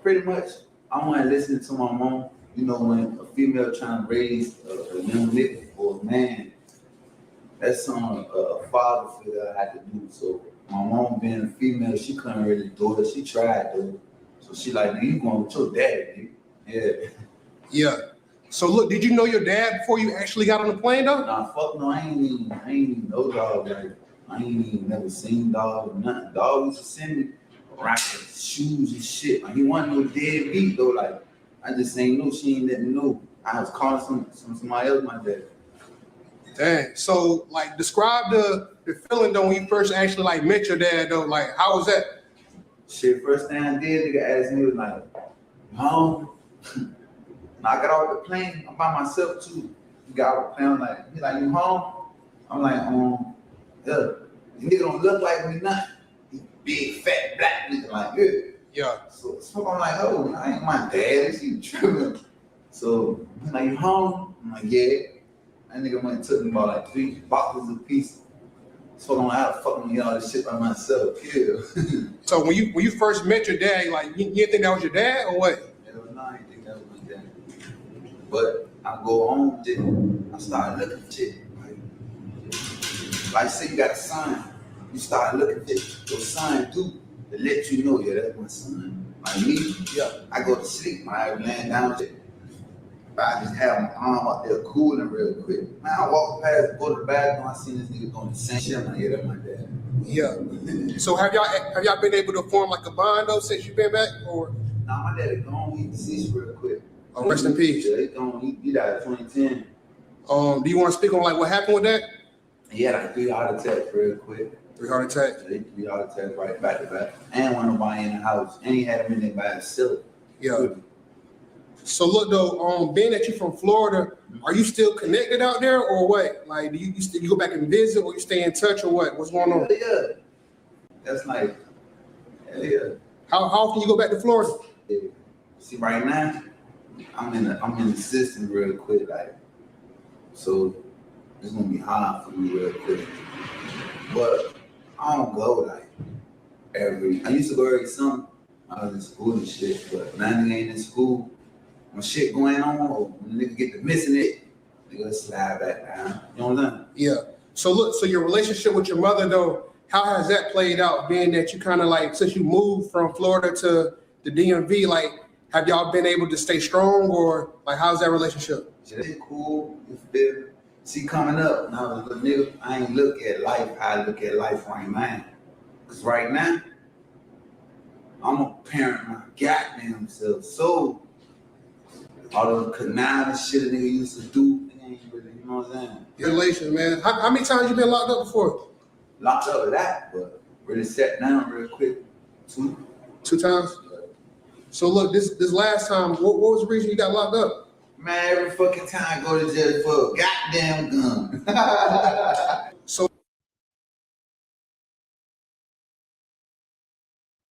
Pretty much, I wasn't listening to my mom. You know, when a female trying to raise a young nigga or a man, that's something a father figure I had to do. So my mom being a female, she couldn't really do it. She tried though. So she like, you going with your dad, nigga. Yeah. So look, did you know your dad before you actually got on the plane though? Nah, fuck no, I ain't even know dog. Like, I ain't even never seen dog or nothing. Dog used to send me rackets, shoes and shit. Like he wasn't no deadbeat though. Like I just ain't know. She ain't let me know. I was calling somebody else my dad. Dang. So like describe the feeling though when you first actually like met your dad though. Like how was that? Shit, first thing I did, nigga asked me was like, home. And I got off the plane. I'm by myself too. He got off the plane. I'm like, he like, you home? I'm like, yeah. The nigga don't look like me nothing. Big fat black nigga like yeah. So I'm like, oh, I ain't my dad. She tripping. So he's like, you home? I'm like, yeah. That nigga went and took me about like 3 boxes of pizza. So I'm like, how the fuck I'm get all this shit by myself? Yeah. So when you first met your dad, like you didn't think that was your dad or what? No, I didn't think that was my dad. But I go home, I started looking at shit. Like say you got a sign. You start looking at your son too to let you know, yeah, that's my son. Like me, yeah, I go to sleep, I laying down. I just have my arm out there cooling real quick. Man, I walk past, go to the bathroom, I see this nigga doing the same shit. I'm like, yeah, that's my dad. Yeah. So have y'all been able to form like a bond though since you've been back, or? Nah, my daddy gone. He deceased real quick. Oh, rest in peace. Yeah, he gone. He died in 2010. Do you want to speak on like what happened with that? He had like 3 heart attacks real quick. 3 heart attacks? Yeah, 3 heart attacks right back to back. And wasn't nobody in the house. And he had him in there by himself. Yeah. So look though, being that you're from Florida, are you still connected out there or what? Like, do you go back and visit, or you stay in touch, or what? What's going on? Yeah. That's like, yeah. How often you go back to Florida? Yeah. See, right now, I'm in the system real quick, like, so it's gonna be hard for me real quick. But I don't go like I used to go every summer. I was in school and shit, but now nigga ain't in school. When shit going on, or when nigga get to missing it, nigga slide back down. You know what I'm saying? Yeah. So look, so your relationship with your mother though, how has that played out? Being that you kind of like, since you moved from Florida to the DMV, like, have y'all been able to stay strong, or like how's that relationship? It's cool. You feel? See, coming up, when I was a little nigga, I ain't look at life how I look at life right now. Cause right now, I'm a parent my goddamn self. So all the conniving shit a nigga used to do, nigga ain't really, you know what I'm saying? Relations, man. How many times you been locked up before? Locked up with that, but really sat down real quick. 2 times? So look, this last time, what was the reason you got locked up? Man, every fucking time I go to jail for a goddamn gun. So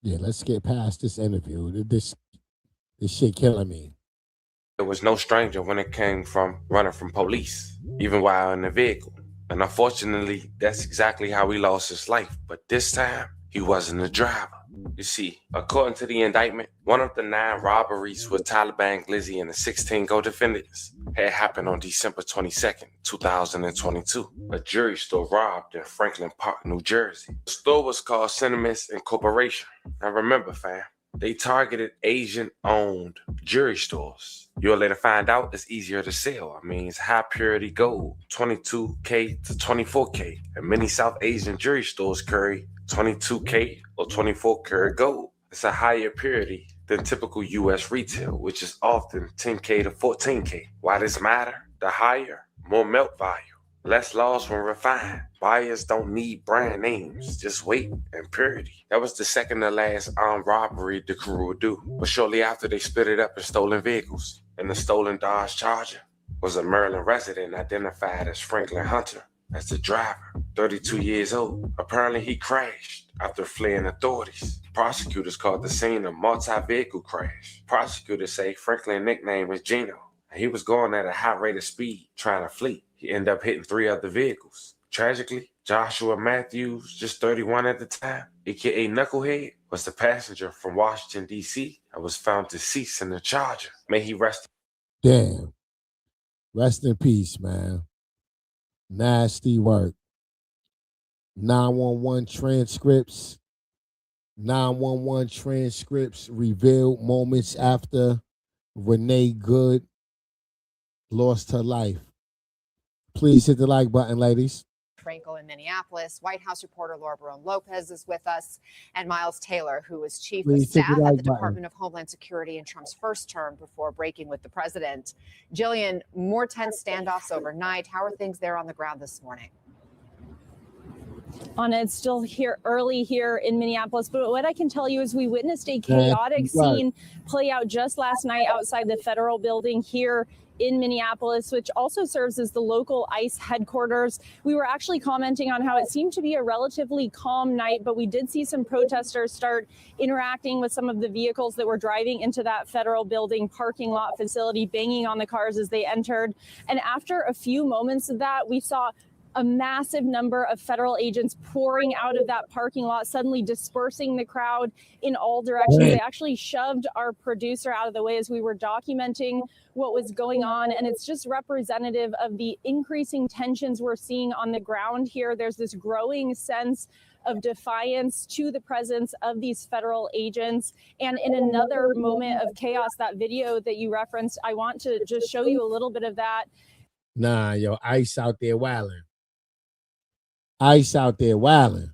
yeah, let's get past this interview. This shit killing me. was no stranger when it came from running from police, even while in the vehicle. And unfortunately, that's exactly how he lost his life. But this time, he wasn't the driver. You see, according to the indictment, one of the 9 robberies with Taliban Glizzy and the 16 co-defendants had happened on December 22nd, 2022. A jewelry store robbed in Franklin Park, New Jersey. The store was called Sentiments Incorporation. Now remember, fam, they targeted Asian-owned jewelry stores. You'll later find out it's easier to sell. I mean, it's high-purity gold, 22K to 24K. And many South Asian jewelry stores carry 22K or 24 karat gold. It's a higher purity than typical US retail, which is often 10K to 14K. Why this matter? The higher, more melt value, less loss when refined. Buyers don't need brand names, just weight and purity. That was the second to last armed robbery the crew would do. But shortly after, they split it up in stolen vehicles. And the stolen Dodge Charger was a Maryland resident identified as Franklin Hunter as the driver, 32 years old. Apparently, he crashed after fleeing authorities. Prosecutors called the scene a multi-vehicle crash. Prosecutors say Franklin's nickname is Gino, and he was going at a high rate of speed trying to flee. He ended up hitting 3 other vehicles. Tragically, Joshua Matthews, just 31 at the time, aka Knucklehead, was the passenger from Washington, D.C. and was found deceased in the Charger. May he rest. Damn. Rest in peace, man. Nasty work. 911 transcripts. 911 transcripts revealed moments after Renee Good lost her life. Please hit the like button, ladies. Frankel in Minneapolis. White House reporter Laura Barone Lopez is with us, and Miles Taylor, who was chief of staff at the Department of Homeland Security in Trump's first term before breaking with the president. Jillian, more tense standoffs overnight. How are things there on the ground this morning? Anna, it's still here early here in Minneapolis, but what I can tell you is we witnessed a chaotic scene play out just last night outside the federal building here in Minneapolis, which also serves as the local ICE headquarters. We were actually commenting on how it seemed to be a relatively calm night, but we did see some protesters start interacting with some of the vehicles that were driving into that federal building parking lot facility, banging on the cars as they entered. And after a few moments of that, we saw a massive number of federal agents pouring out of that parking lot, suddenly dispersing the crowd in all directions. They actually shoved our producer out of the way as we were documenting what was going on. And it's just representative of the increasing tensions we're seeing on the ground here. There's this growing sense of defiance to the presence of these federal agents. And in another moment of chaos, that video that you referenced, I want to just show you a little bit of that. Nah, yo, ICE out there wilding. ICE out there wilding.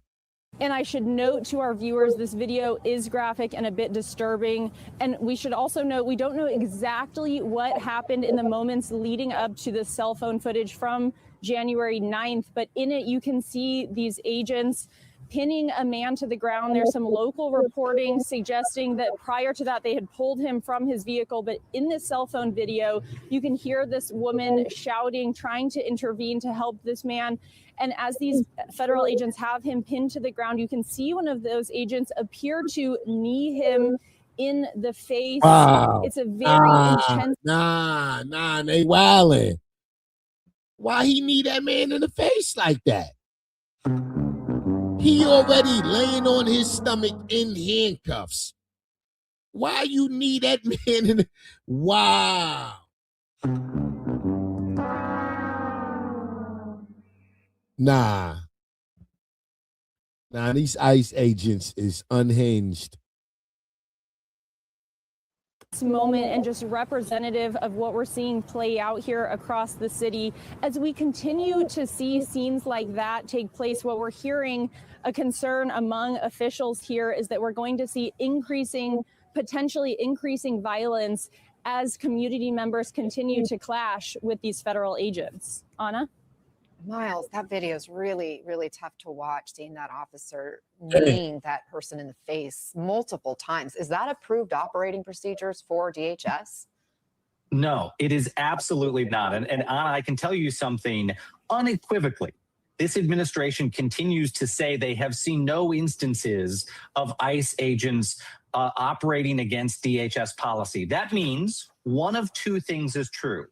And I should note to our viewers, this video is graphic and a bit disturbing. And we should also note, we don't know exactly what happened in the moments leading up to the cell phone footage from January 9th, but in it you can see these agents pinning a man to the ground. There's some local reporting suggesting that prior to that, they had pulled him from his vehicle. But in this cell phone video, you can hear this woman shouting, trying to intervene to help this man. And as these federal agents have him pinned to the ground, you can see one of those agents appear to knee him in the face. Wow. It's a very intense. They wilding. Why he knee that man in the face like that? He already laying on his stomach in handcuffs. Why you knee that man in the... Wow. Nah, these ICE agents is unhinged. This moment and just representative of what we're seeing play out here across the city. As we continue to see scenes like that take place, what we're hearing, a concern among officials here, is that we're going to see potentially increasing violence as community members continue to clash with these federal agents. Anna? Miles, that video is really, really tough to watch, seeing that officer kneeing that person in the face multiple times. Is that approved operating procedures for DHS? No, it is absolutely not. And Anna, I can tell you something unequivocally. This administration continues to say they have seen no instances of ICE agents operating against DHS policy. That means one of two things is true.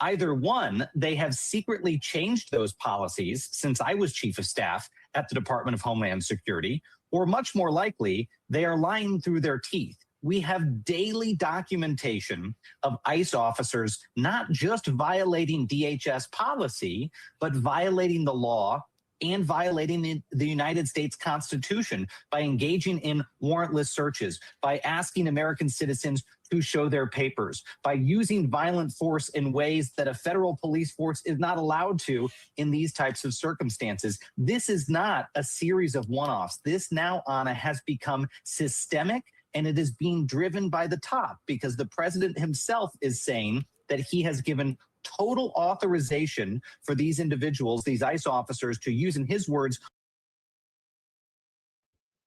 Either one, they have secretly changed those policies since I was chief of staff at the Department of Homeland Security, or much more likely, they are lying through their teeth. We have daily documentation of ICE officers not just violating DHS policy, but violating the law and violating the United States Constitution by engaging in warrantless searches, by asking American citizens to show their papers, by using violent force in ways that a federal police force is not allowed to in these types of circumstances. This is not a series of one-offs. This now, Anna, has become systemic, and it is being driven by the top because the president himself is saying that he has given total authorization for these individuals, these ICE officers, to use, in his words,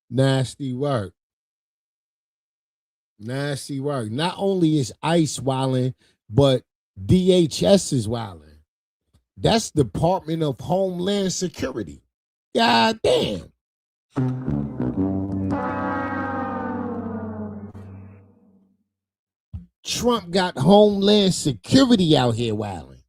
nasty work. Nasty work. Not only is ICE wilding, but DHS is wilding. That's Department of Homeland Security. God damn. Trump got Homeland Security out here wilding.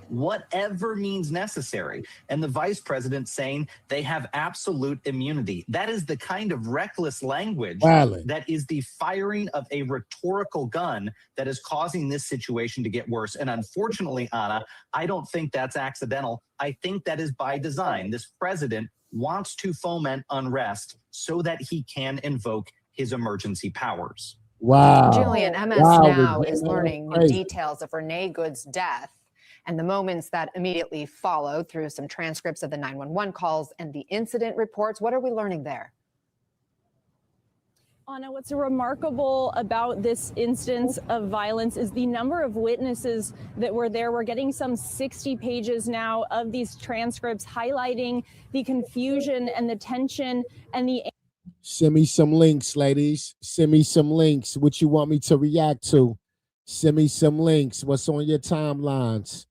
Whatever means necessary. And the vice president saying they have absolute immunity. That is the kind of reckless language that is the firing of a rhetorical gun that is causing this situation to get worse. And unfortunately, Anna, I don't think that's accidental. I think that is by design. This president wants to foment unrest so that he can invoke his emergency powers. Wow. Julian, MS now is learning the details of Renee Good's death and the moments that immediately followed through some transcripts of the 911 calls and the incident reports. What are we learning there? Anna, what's remarkable about this instance of violence is the number of witnesses that were there. We're getting some 60 pages now of these transcripts highlighting the confusion and the tension and the... Send me some links, ladies. Send me some links. What you want me to react to? Send me some links. What's on your timelines?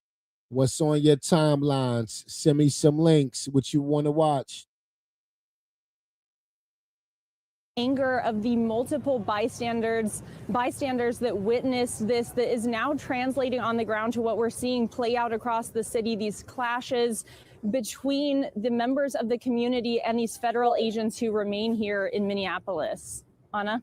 What's on your timelines? Send me some links. What you want to watch? Anger of the multiple bystanders that witnessed this, that is now translating on the ground to what we're seeing play out across the city, these clashes between the members of the community and these federal agents who remain here in Minneapolis. Anna?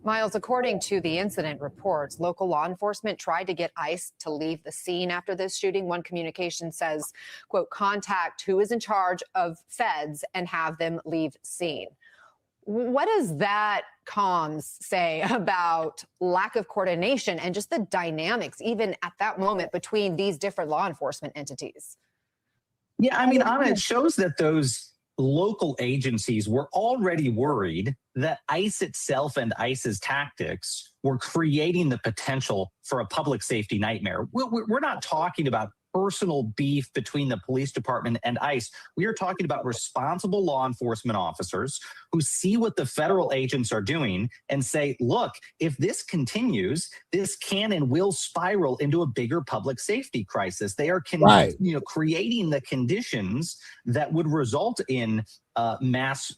Miles, according to the incident reports, local law enforcement tried to get ICE to leave the scene after this shooting. One communication says, quote, contact who is in charge of feds and have them leave scene. What does that comms say about lack of coordination and just the dynamics, even at that moment, between these different law enforcement entities? Yeah, I mean, Anna, it shows that those local agencies were already worried that ICE itself and ICE's tactics were creating the potential for a public safety nightmare. We're not talking about personal beef between the police department and ICE. We are talking about responsible law enforcement officers who see what the federal agents are doing and say, look, if this continues, this can and will spiral into a bigger public safety crisis. They are creating the conditions that would result in mass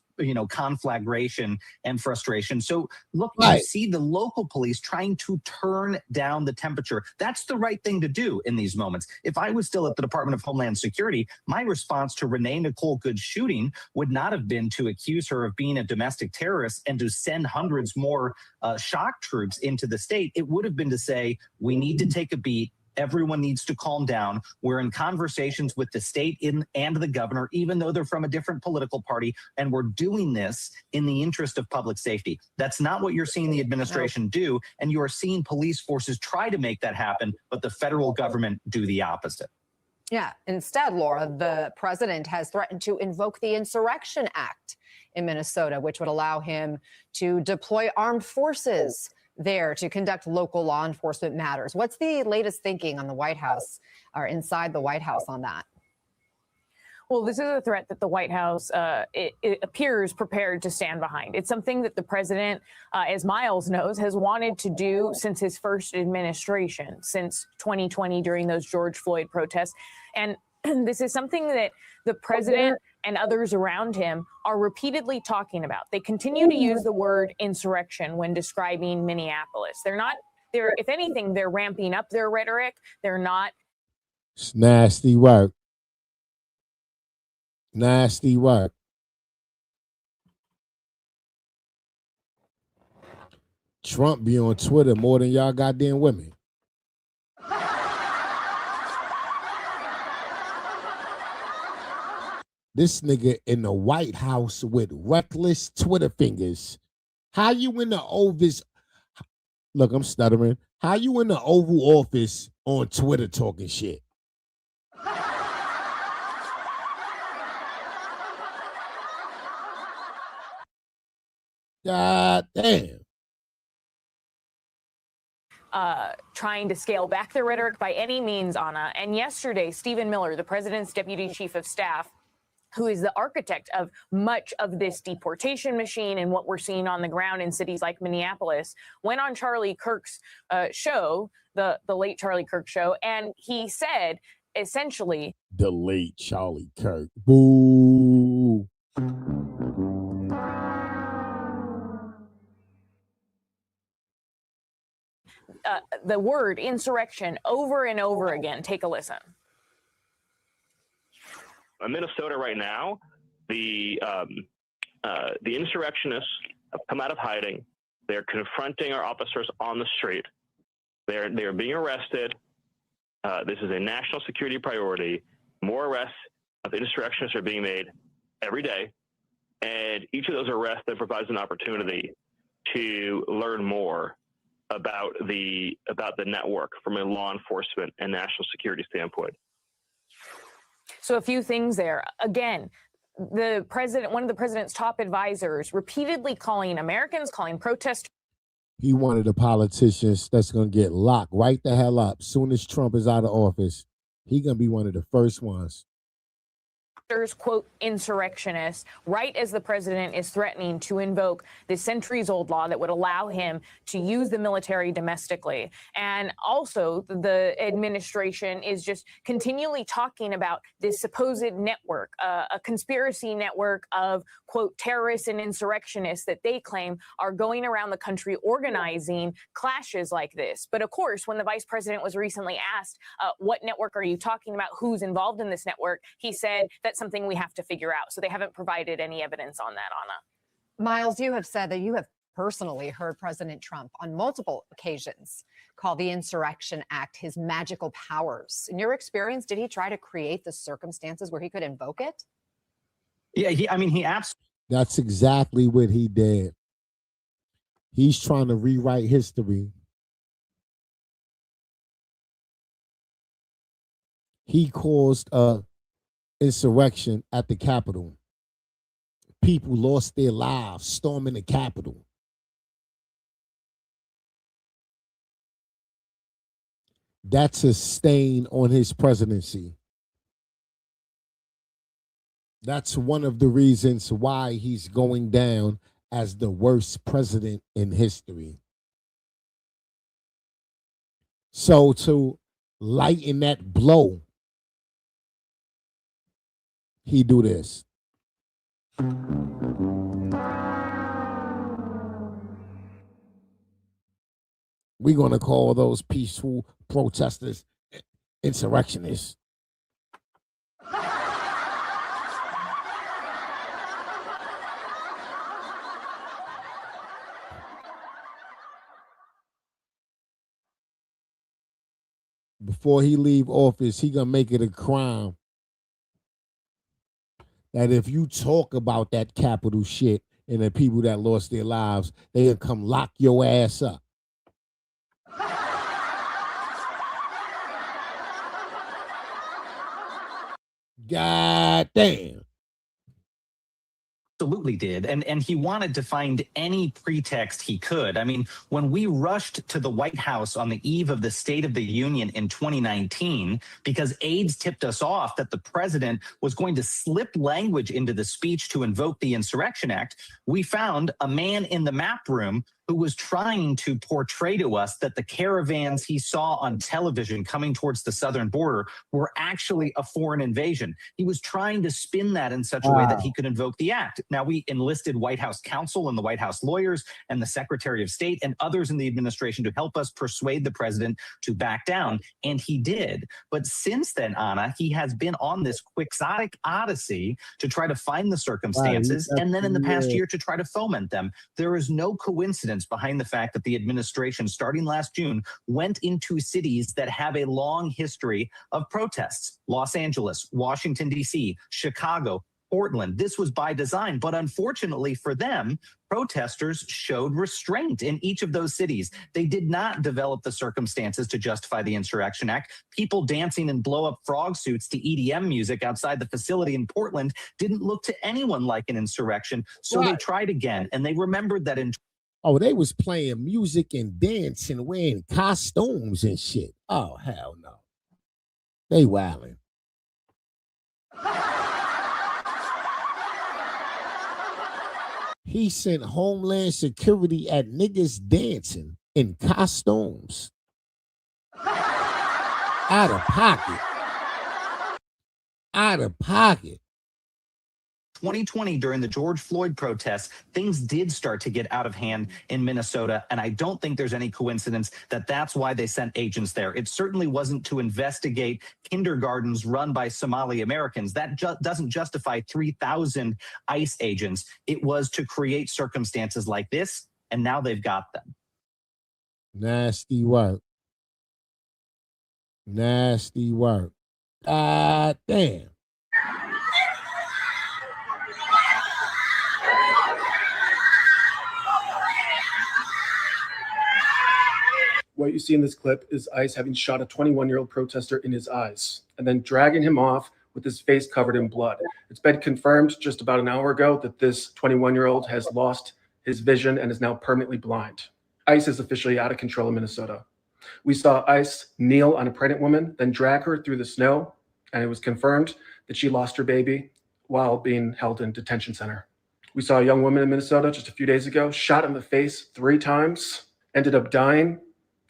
conflagration and frustration. So look, you see the local police trying to turn down the temperature. That's the right thing to do in these moments. If I was still at the Department of Homeland Security, my response to Renee Nicole Good's shooting would not have been to accuse her of being a domestic terrorist and to send hundreds more shock troops into the state. It would have been to say, we need to take a beat. Everyone needs to calm down. We're in conversations with the state and the governor, even though they're from a different political party, and we're doing this in the interest of public safety. That's not what you're seeing the administration do, and you are seeing police forces try to make that happen, but the federal government do the opposite. Yeah, instead, Laura, the president has threatened to invoke the Insurrection Act in Minnesota, which would allow him to deploy armed forces there to conduct local law enforcement matters. What's the latest thinking on the White House or inside the White House on that? Well, this is a threat that the White House it appears prepared to stand behind. It's something that the president, as Miles knows, has wanted to do since his first administration, since 2020 during those George Floyd protests. And this is something that the president and others around him are repeatedly talking about. They continue to use the word insurrection when describing Minneapolis. If anything, they're ramping up their rhetoric. They're not. It's nasty work. Nasty work. Trump be on Twitter more than y'all goddamn women. This nigga in the White House with reckless Twitter fingers. How you in the Oval? Look, I'm stuttering. How you in the Oval Office on Twitter talking shit? God damn. Trying to scale back their rhetoric by any means, Anna. And yesterday, Stephen Miller, the president's deputy chief of staff, who is the architect of much of this deportation machine and what we're seeing on the ground in cities like Minneapolis, went on Charlie Kirk's show, the late Charlie Kirk show, and he said, essentially, the late Charlie Kirk. Boo. The word insurrection over and over again. Take a listen. In Minnesota right now, the insurrectionists have come out of hiding. They're confronting our officers on the street. They're being arrested. This is a national security priority. More arrests of insurrectionists are being made every day, and each of those arrests then provides an opportunity to learn more about the network from a law enforcement and national security standpoint. So a few things there. Again, the president, one of the president's top advisors, repeatedly calling Americans, calling protesters. He one of the politicians that's going to get locked right the hell up. Soon as Trump is out of office, he going to be one of the first ones. Quote, insurrectionists, right as the president is threatening to invoke the centuries-old law that would allow him to use the military domestically. And also, the administration is just continually talking about this supposed network, a conspiracy network of, quote, terrorists and insurrectionists that they claim are going around the country organizing clashes like this. But of course, when the vice president was recently asked, what network are you talking about? Who's involved in this network? He said that's something we have to figure out. So they haven't provided any evidence on that, Anna. Miles, you have said that you have personally heard President Trump on multiple occasions call the Insurrection Act his magical powers. In your experience, did he try to create the circumstances where he could invoke it? Yeah, he absolutely. That's exactly what he did. He's trying to rewrite history. He caused a insurrection at the Capitol. People lost their lives storming the Capitol. That's a stain on his presidency. That's one of the reasons why he's going down as the worst president in history. So to lighten that blow, he do this. We're going to call those peaceful protesters insurrectionists. Before he leave office, he going to make it a crime that if you talk about that Capitol shit and the people that lost their lives, they'll come lock your ass up. God damn. Absolutely did. And he wanted to find any pretext he could. I mean, when we rushed to the White House on the eve of the State of the Union in 2019, because aides tipped us off that the president was going to slip language into the speech to invoke the Insurrection Act, we found a man in the map room who was trying to portray to us that the caravans he saw on television coming towards the southern border were actually a foreign invasion. He was trying to spin that in such a way that he could invoke the act. Now, we enlisted White House counsel and the White House lawyers and the Secretary of State and others in the administration to help us persuade the president to back down, and he did. But since then, Anna, he has been on this quixotic odyssey to try to find the circumstances, and then in the past year to try to foment them. There is no coincidence behind the fact that the administration, starting last June, went into cities that have a long history of protests. Los Angeles, Washington, D.C., Chicago, Portland. This was by design, but unfortunately for them, protesters showed restraint in each of those cities. They did not develop the circumstances to justify the Insurrection Act. People dancing in blow-up frog suits to EDM music outside the facility in Portland didn't look to anyone like an insurrection, so they tried again, and they remembered that in... Oh, they was playing music and dancing, wearing costumes and shit. Oh, hell no. They wildin'. He sent Homeland Security at niggas dancing in costumes. Out of pocket. Out of pocket. 2020, during the George Floyd protests, things did start to get out of hand in Minnesota, and I don't think there's any coincidence that that's why they sent agents there. It certainly wasn't to investigate kindergartens run by Somali Americans. That doesn't justify 3,000 ICE agents. It was to create circumstances like this, and now they've got them. Nasty work. Nasty work. God damn. What you see in this clip is ICE having shot a 21-year-old protester in his eyes and then dragging him off with his face covered in blood. It's been confirmed just about an hour ago that this 21-year-old has lost his vision and is now permanently blind. ICE is officially out of control in Minnesota. We saw ICE kneel on a pregnant woman, then drag her through the snow, and it was confirmed that she lost her baby while being held in detention center. We saw a young woman in Minnesota just a few days ago, shot in the face 3 times, ended up dying,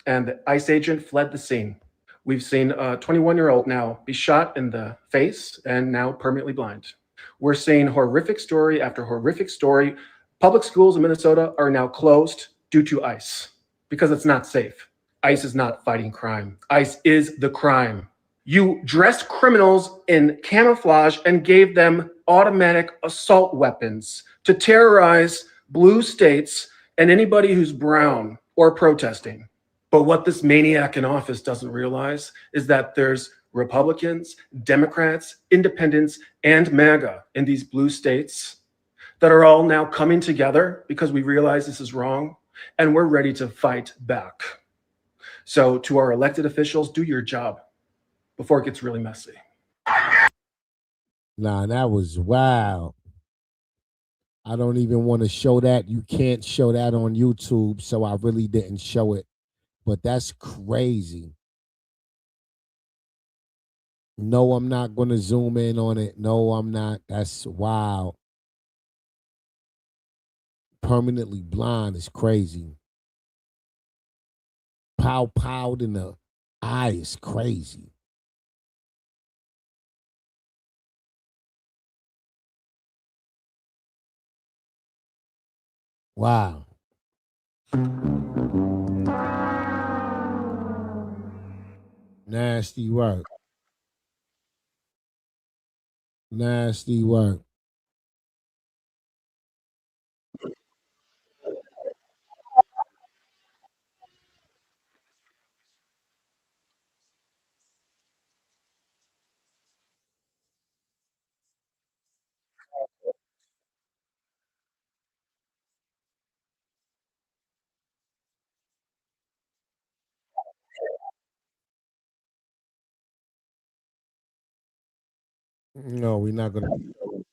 and the ICE agent fled the scene. We've seen a 21-year-old now be shot in the face and now permanently blind. We're seeing horrific story after horrific story. Public schools in Minnesota are now closed due to ICE because it's not safe. ICE is not fighting crime. ICE is the crime. You dressed criminals in camouflage and gave them automatic assault weapons to terrorize blue states and anybody who's brown or protesting. But what this maniac in office doesn't realize is that there's Republicans, Democrats, Independents, and MAGA in these blue states that are all now coming together because we realize this is wrong, and we're ready to fight back. So to our elected officials, do your job before it gets really messy. Nah, that was wild. I don't even want to show that. You can't show that on YouTube, so I really didn't show it. But that's crazy. No, I'm not going to zoom in on it. No, I'm not. That's wild. Permanently blind is crazy. Pow in the eye is crazy. Wow. Nasty work. Nasty work. No, we're not going to.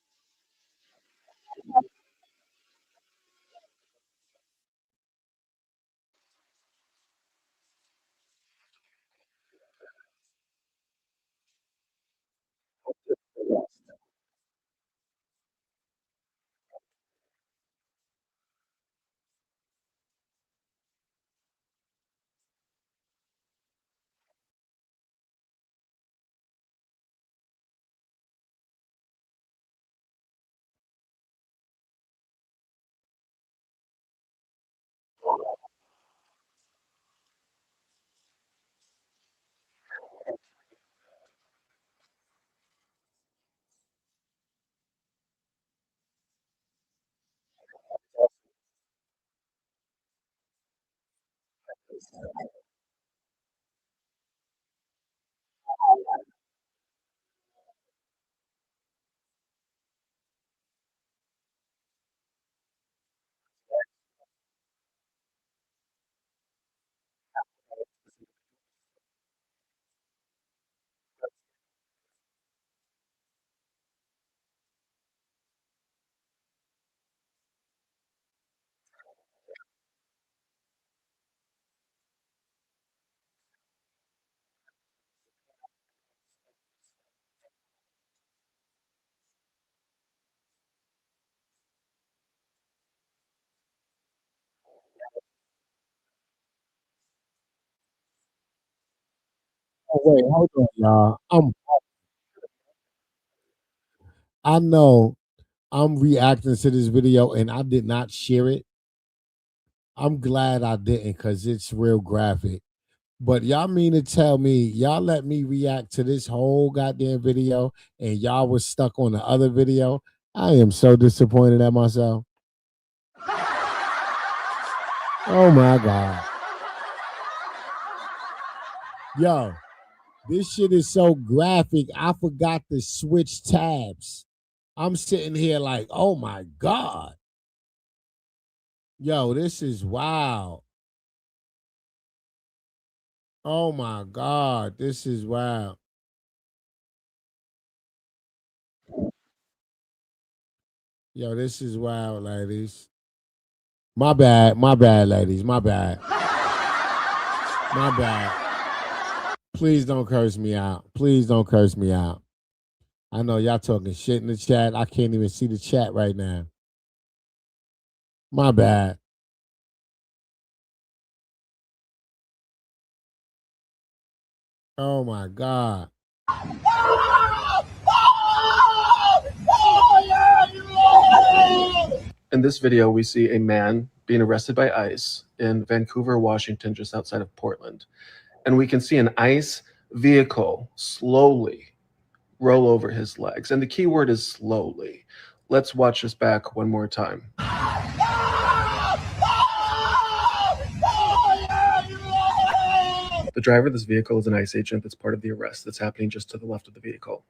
Oh, wait, hold on, y'all. I know I'm reacting to this video and I did not share it. I'm glad I didn't because it's real graphic. But y'all mean to tell me y'all let me react to this whole goddamn video and y'all was stuck on the other video? I am so disappointed at myself. Oh my God. Yo, this shit is so graphic. I forgot to switch tabs. I'm sitting here like, oh my God. Yo, this is wild. Oh my God, this is wild. Yo, this is wild, ladies. My bad, ladies. My bad. My bad. Please don't curse me out. Please don't curse me out. I know y'all talking shit in the chat. I can't even see the chat right now. My bad. Oh my God. In this video, we see a man being arrested by ICE in Vancouver, Washington, just outside of Portland. And we can see an ICE vehicle slowly roll over his legs. And the key word is slowly. Let's watch this back one more time. The driver of this vehicle is an ICE agent that's part of the arrest that's happening just to the left of the vehicle.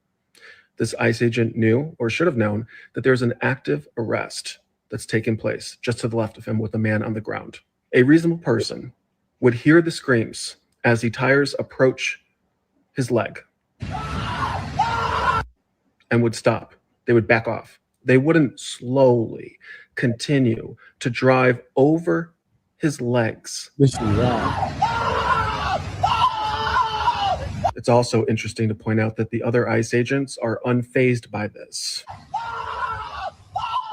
This ICE agent knew, or should have known, that there's an active arrest that's taken place just to the left of him with a man on the ground. A reasonable person would hear the screams as the tires approach his leg and would stop. They would back off. They wouldn't slowly continue to drive over his legs. This is wild. It's also interesting to point out that the other ICE agents are unfazed by this.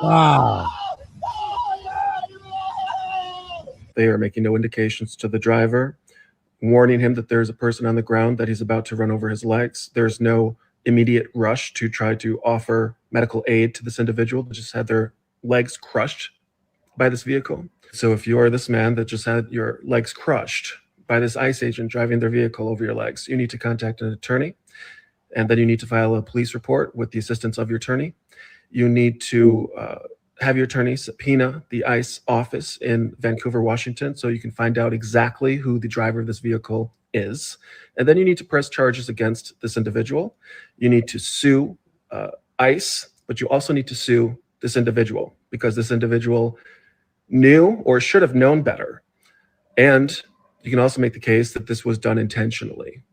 Wow. They are making no indications to the driver, warning him that there's a person on the ground that he's about to run over his legs. There's no immediate rush to try to offer medical aid to this individual that just had their legs crushed by this vehicle. So if you are this man that just had your legs crushed by this ICE agent driving their vehicle over your legs, you need to contact an attorney, and then you need to file a police report with the assistance of your attorney. You need to have your attorney subpoena the ICE office in Vancouver, Washington, so you can find out exactly who the driver of this vehicle is. And then you need to press charges against this individual. You need to sue ICE, but you also need to sue this individual because this individual knew or should have known better. And you can also make the case that this was done intentionally.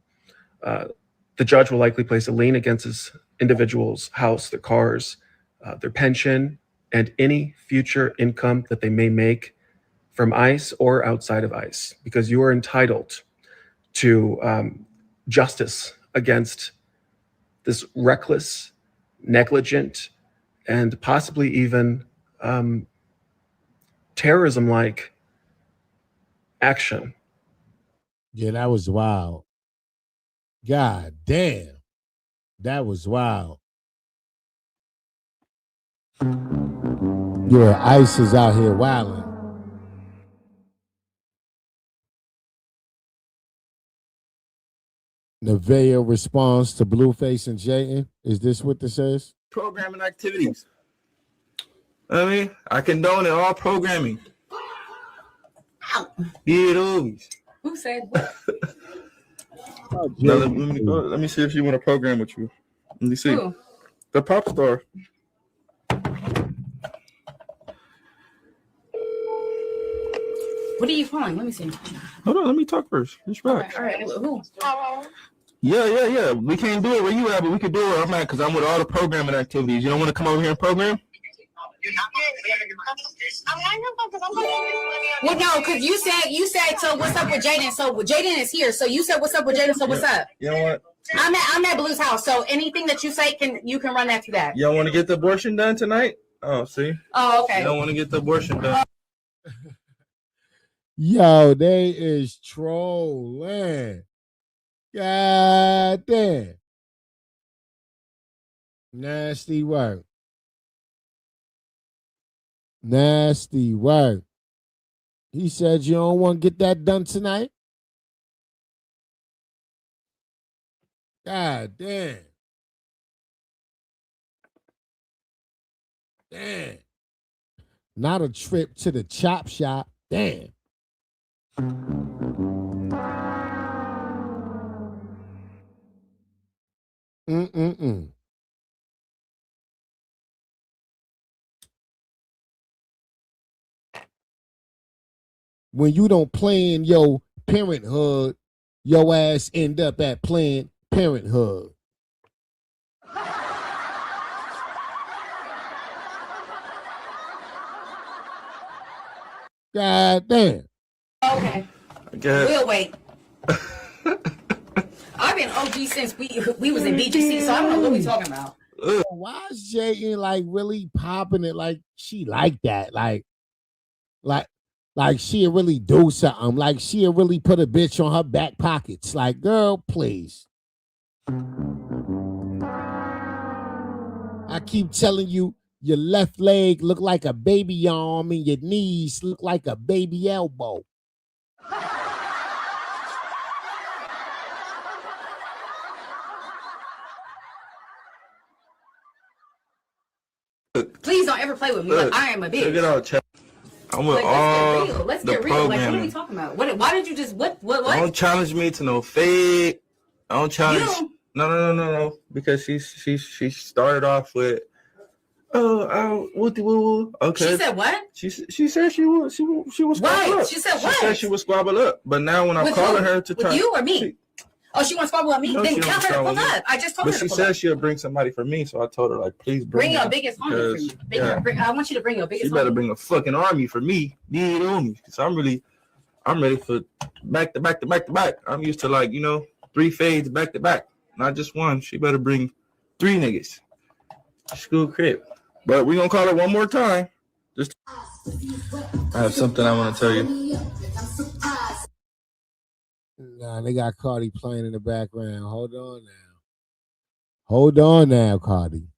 The judge will likely place a lien against this individual's house, their cars, their pension, and any future income that they may make from ICE or outside of ICE, because you are entitled to justice against this reckless, negligent, and possibly even terrorism-like action. Yeah, that was wild. God damn. That was wild. Yeah, ICE is out here wilding. Nevaeh responds to Blueface and Jaidyn. Is this what this says? Programming activities. I mean, I condone it, all programming. Get it over. Who said what? Now, let me see if she want to program with you. Let me see. Who? The pop star. What are you calling? Let me see. Hold on, let me talk first. Just relax. All right. Who? Yeah. We can't do it where you at, but we can do it where I'm at because I'm with all the programming activities. You don't want to come over here and program? Well, no, because you said so. What's up with Jaidyn? So Jaidyn is here. So you said what's up with Jaidyn? So what's up? You know what? I'm at Blue's house. So anything that you say you can run that to that. Y'all want to get the abortion done tonight? Oh, see. Oh, okay. You don't want to get the abortion done. Yo, they is trolling. God damn. Nasty work. Nasty work. He said you don't want to get that done tonight? God damn. Damn. Not a trip to the chop shop. Damn. When you don't plan your parenthood, your ass end up at Planned Parenthood. God damn. Okay. We'll wait. I've been OG since we was in BGC, so I don't know what we talking about. Why is Jaidyn like really popping it like she like that? Like she'll really do something. Like she'll really put a bitch on her back pockets. Like, girl, please. I keep telling you, your left leg look like a baby arm and your knees look like a baby elbow. Please don't ever play with me. Like, I am a bitch. Check it out, chat. I'm with Let's get real. Like, what are we talking about? Why did you just what? Don't challenge me to no fake. I don't challenge. No. Because she started off with, woo. Okay. She said what? She said she was squabble up. She said what? She said she was squabble up. But now when I'm With calling who? her to try, with you or me? She wants to squabble with me. No, Then she tell don't her to squabble pull with me. up. I just told her to But she pull said up. she'll bring somebody for me, so I told her like, please bring your biggest army for me. I want you to bring your biggest. She better army. bring a fucking army for me. You know me, because I'm ready for back to back. I'm used to 3 fades back to back, not just one. She better bring 3 niggas. School crib. But we gonna call her one more time. I have something I want to tell you. Nah, they got Cardi playing in the background. Hold on now, Cardi.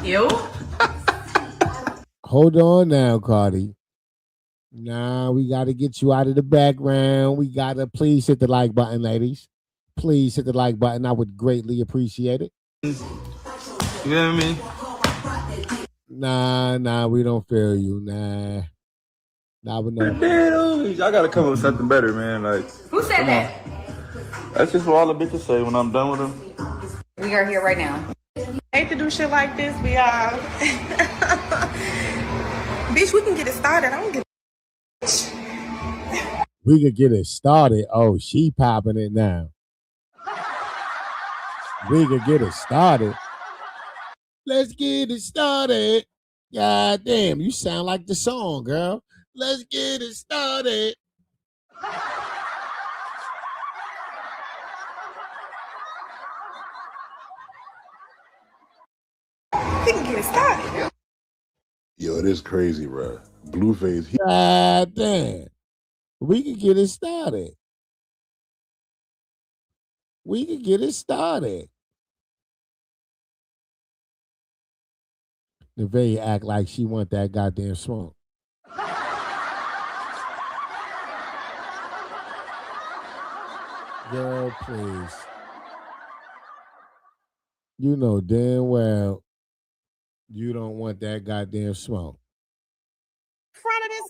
You? Hold on now, Cardi. Nah, we got to get you out of the background. We got to please hit the like button, ladies. Please hit the like button. I would greatly appreciate it. You know what I mean? Nah, we don't feel you. Nah, we don't. I gotta come up with something better, man. Like, Who said that? That's just what all the bitches say when I'm done with them. We are here right now. Hate to do shit like this, but y'all. Bitch, we can get it started. I don't give We could get it started. Oh, she popping it now. We could get it started. Let's get it started. God damn, you sound like the song, girl. Let's get it started. We can get it started. Yo, it is crazy, bro. Blueface. God damn. We could get it started. We could get it started. Nevaeh act like she want that goddamn smoke. Girl, please. You know damn well you don't want that goddamn smoke. Front of this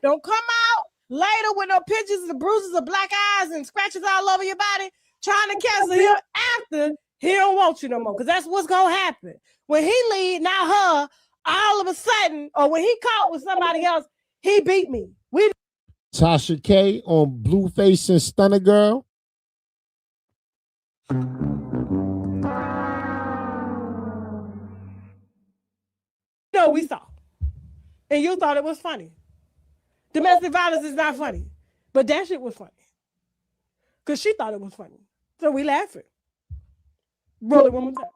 Don't come out later with no pictures of the bruises of black eyes and scratches all over your body trying to cancel him after he don't want you no more. Because that's what's going to happen. When he leave, now her, all of a sudden, or when he caught with somebody else, he beat me. Tasha K on Blueface and Stunna Girl. No, we saw. And you thought it was funny. Domestic violence is not funny. But that shit was funny. Because she thought it was funny. So we laughing. Roll it one more time.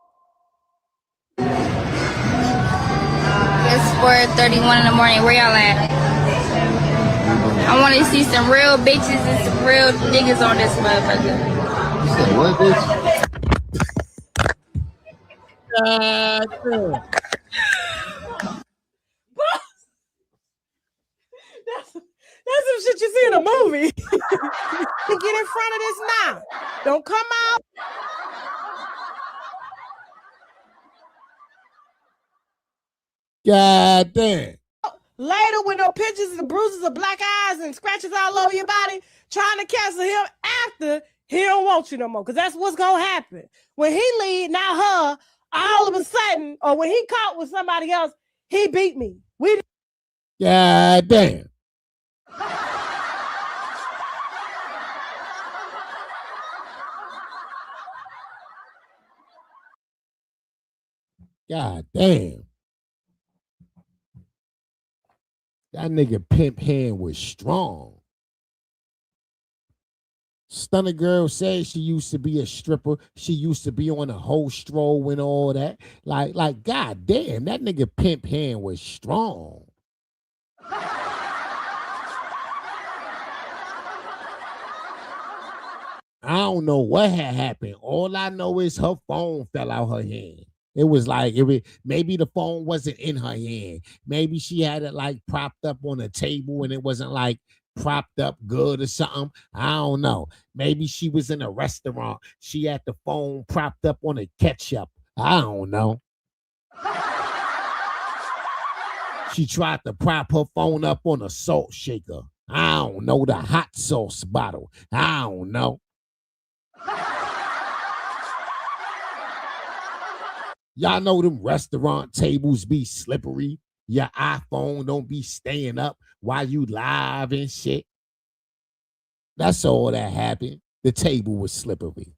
It's 4:31 in the morning. Where y'all at? I want to see some real bitches and some real niggas on this motherfucker. You said what, bitch? That's some shit you see in a movie. Get in front of this now. Don't come out. God damn. Later with no pictures of the bruises of black eyes and scratches all over your body trying to cancel him after he don't want you no more. Because that's what's going to happen. When he leave, now her, all of a sudden, or when he caught with somebody else, he beat me. God damn. God damn. That nigga pimp hand was strong. Stunna Girl said she used to be a stripper. She used to be on a whole stroll and all that. Like, god damn, that nigga pimp hand was strong. I don't know what had happened. All I know is her phone fell out her hand. It was like maybe the phone wasn't in her hand. Maybe she had it like propped up on a table and it wasn't like propped up good or something. I don't know. Maybe she was in a restaurant. She had the phone propped up on a ketchup. I don't know. She tried to prop her phone up on a salt shaker. I don't know. The hot sauce bottle. I don't know. Y'all know them restaurant tables be slippery. Your iPhone don't be staying up while you live and shit. That's all that happened. The table was slippery.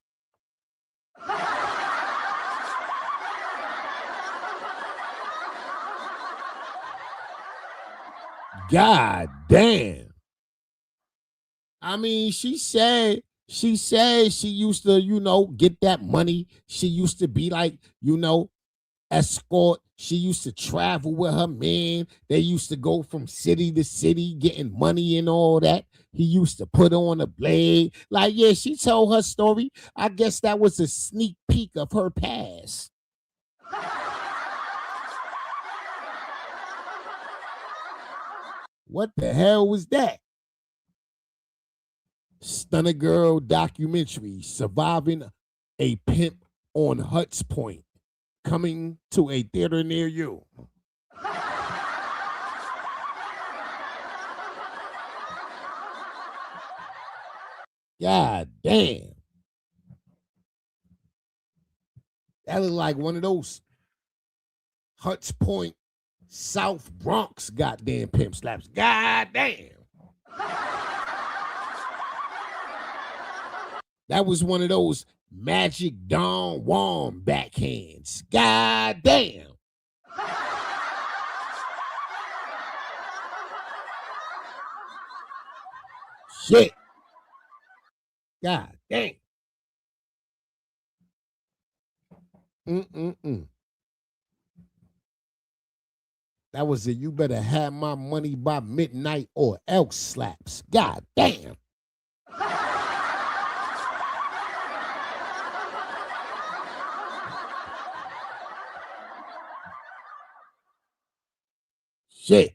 God damn. I mean, she said she used to, get that money. She used to be like, escort. She used to travel with her man. They used to go from city to city getting money and all that. He used to put on a blade. Like, yeah, she told her story. I guess that was a sneak peek of her past. What the hell was that? Stunna Girl documentary, Surviving a Pimp on Huts Point, coming to a theater near you. God damn. That look like one of those Huts Point, South Bronx goddamn pimp slaps. God damn. That was one of those Magic Don Juan backhands. God damn. Shit. God damn. That was a you better have my money by midnight or else slaps. God damn. Shit.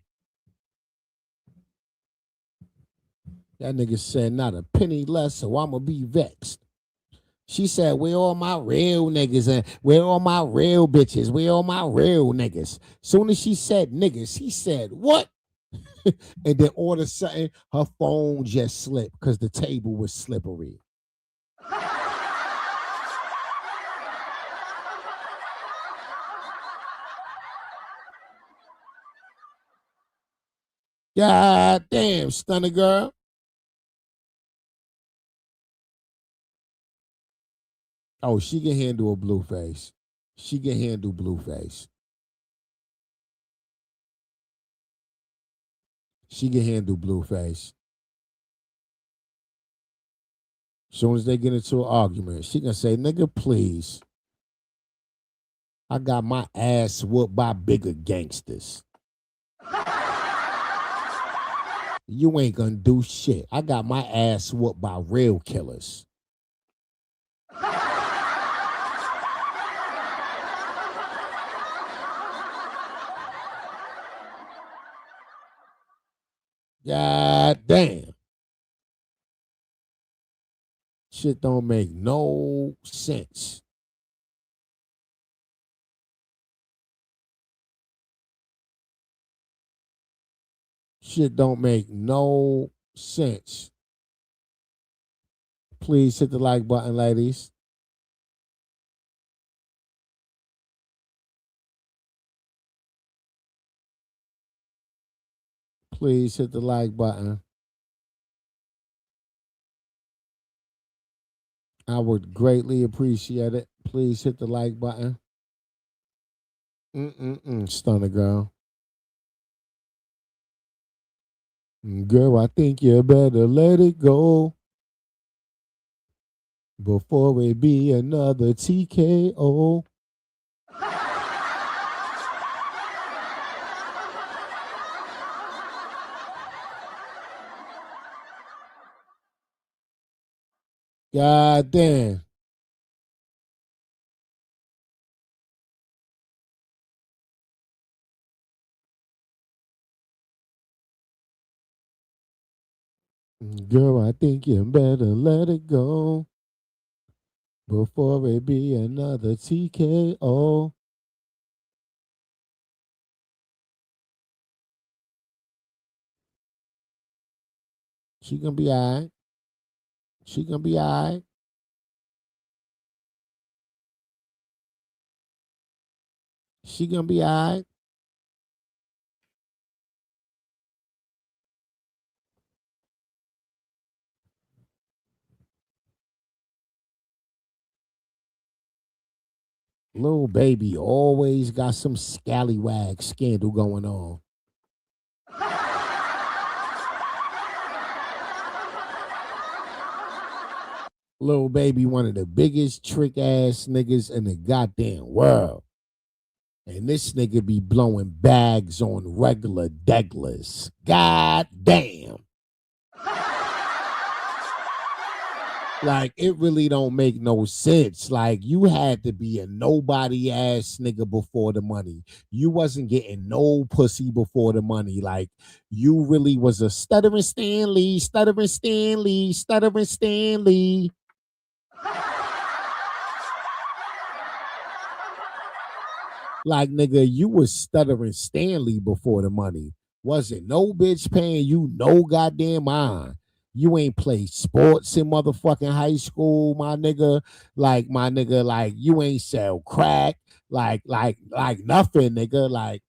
That nigga said not a penny less, so I'ma be vexed. She said, where all my real niggas and where all my real bitches? Where all my real niggas? Soon as she said niggas, he said, what? And then all of a sudden, her phone just slipped because the table was slippery. God damn, Stunna girl. Oh, she can handle a Blueface. She can handle Blueface. She can handle Blueface. As soon as they get into an argument, she can say, nigga, please. I got my ass whooped by bigger gangsters. You ain't gonna do shit. I got my ass whooped by real killers. God damn. Shit don't make no sense. Shit don't make no sense. Please hit the like button, ladies. Please hit the like button. I would greatly appreciate it. Please hit the like button. Stunna girl. Girl, I think you better let it go before it be another TKO. God damn. Girl, I think you better let it go before it be another TKO. She gonna be all right. She gonna be all right. She gonna be all right. Little baby always got some scallywag scandal going on. Little baby, one of the biggest trick ass niggas in the goddamn world. And this nigga be blowing bags on regular deglers. God damn. Like, it really don't make no sense. Like, you had to be a nobody ass nigga before the money. You wasn't getting no pussy before the money. Like, you really was a stuttering Stanley, stuttering Stanley, stuttering Stanley. Like, nigga, you was stuttering Stanley before the money. Wasn't no bitch paying you no goddamn mind. You ain't played sports in motherfucking high school, my nigga. Like, my nigga, like, you ain't sell crack. Like nothing, nigga. Like,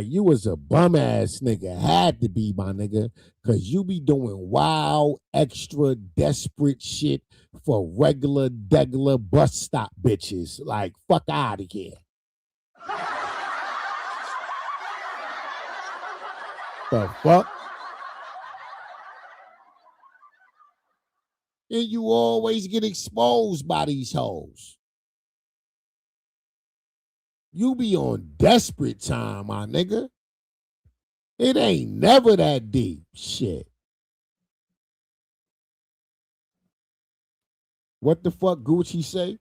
you was a bum ass nigga. Had to be, my nigga. Cause you be doing wild, extra, desperate shit for regular, degular bus stop bitches. Like, fuck out of here. The fuck? And you always get exposed by these hoes. You be on desperate time, my nigga. It ain't never that deep. Shit. What the fuck Gucci say?